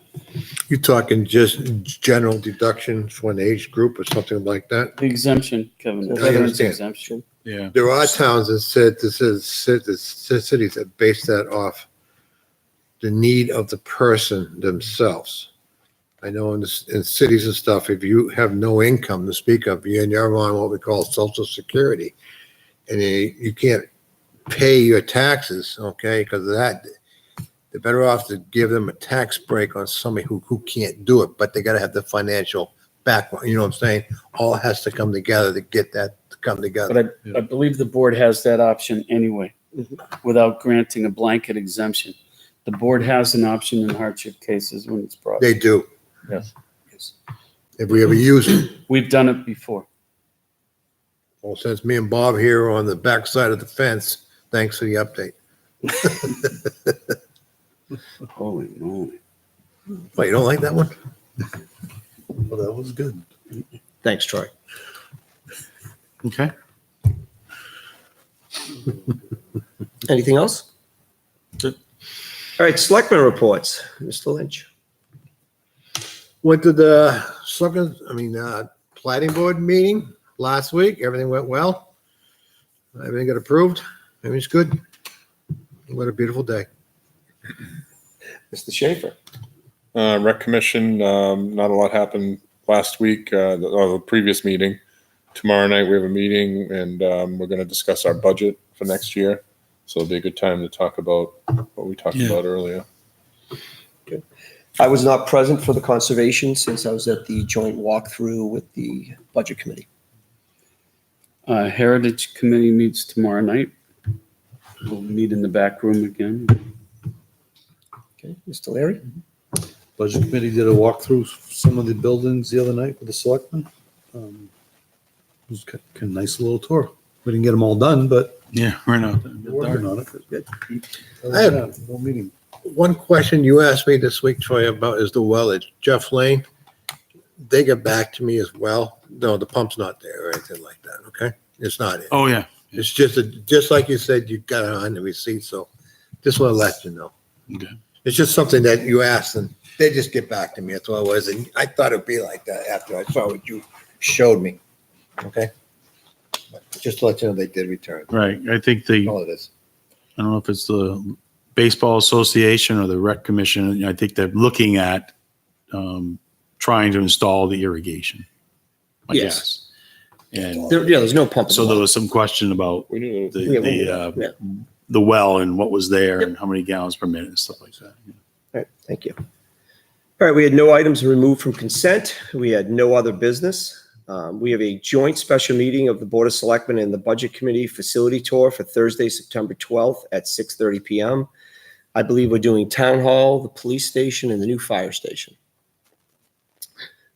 You talking just general deductions for an age group or something like that? The exemption, Kevin, the I veterans understand. exemption. Yeah. There are towns that said, cities that base that off the need of the person themselves. I know in cities and stuff, if you have no income to speak of, and you're on what we call Social Security, and you can't pay your taxes, okay, because of that, they're better off to give them a tax break on somebody who can't do it, but they got to have the financial background. You know what I'm saying? All has to come together to get that to come together. But I believe the board has that option anyway, Mhm. without granting a blanket exemption. The board has an option in hardship cases when it's brought. They do, Yes. if we ever use it. We've done it before. Well, since me and Bob here are on the back side of the fence, thanks for the update. Holy moly. Wait, you don't like that one? Well, that was good. Thanks, Troy. Okay. Anything else? Good. All right, selectmen reports. Mr. Lynch. Went to the planning board meeting last week. Everything went well. Everything got approved. Everything's good. What a beautiful day. Mr. Schaefer. Rec commission, not a lot happened last week, the previous meeting. Tomorrow night we have a meeting and we're going to discuss our budget for next year. So it'll be a good time to talk about what we talked about earlier. I was not present for the conservation since I was at the joint walkthrough with the budget committee. Heritage Committee meets tomorrow night. We'll meet in the back room again. Okay, Mr. Larry. Budget committee did a walkthrough of some of the buildings the other night with the selectmen. It was a nice little tour. We didn't get them all done, but Yeah, right now. we're working on it. Good. I have- no meeting. One question you asked me this week, Troy, about is the well at Jeff Lane. They got back to me as well. No, the pump's not there or anything like that, okay? It's not in. Oh, yeah. It's just like you said, you got it on the receipt, so just want to let you know. Okay. It's just something that you asked and they just get back to me. That's all it was. And I thought it'd be like that after I saw what you showed me. Okay? But just to let you know, they did return. Right. I think All it is. I don't know if it's the Baseball Association or the Rec Commission. I think they're looking at trying to install the irrigation. I Yes. guess. And There's no pump. so there was some question about We knew the, Yeah, the yeah. the well and what was there and how many gallons per minute and stuff like that. All right, thank you. All right, we had no items removed from consent. We had no other business. We have a joint special meeting of the Board of Selectmen and the Budget Committee facility tour for Thursday, September 12th at 6:30 PM. I believe we're doing Town Hall, the police station, and the new fire station.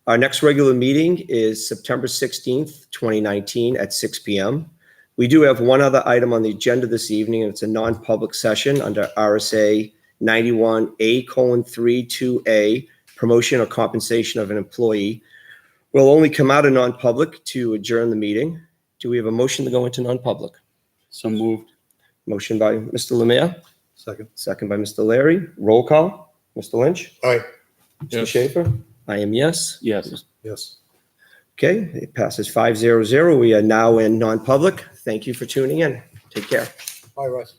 Our next regular meeting is September 16th, 2019 at 6 PM. We do have one other item on the agenda this evening, and it's a non-public session under RSA 91A:32A, promotion or compensation of an employee. We'll only come out of non-public to adjourn the meeting. Do we have a motion to go into non-public? So moved. Motion by Mr. Lemire, Second. second by Mr. Larry. Roll call. Mr. Lynch? Aye. Mr. Yes. Schaefer? I am yes. Yes. Yes. Okay, it passes 5-0-0. We are now in non-public. Thank you for tuning in. Take care. Bye, Russ.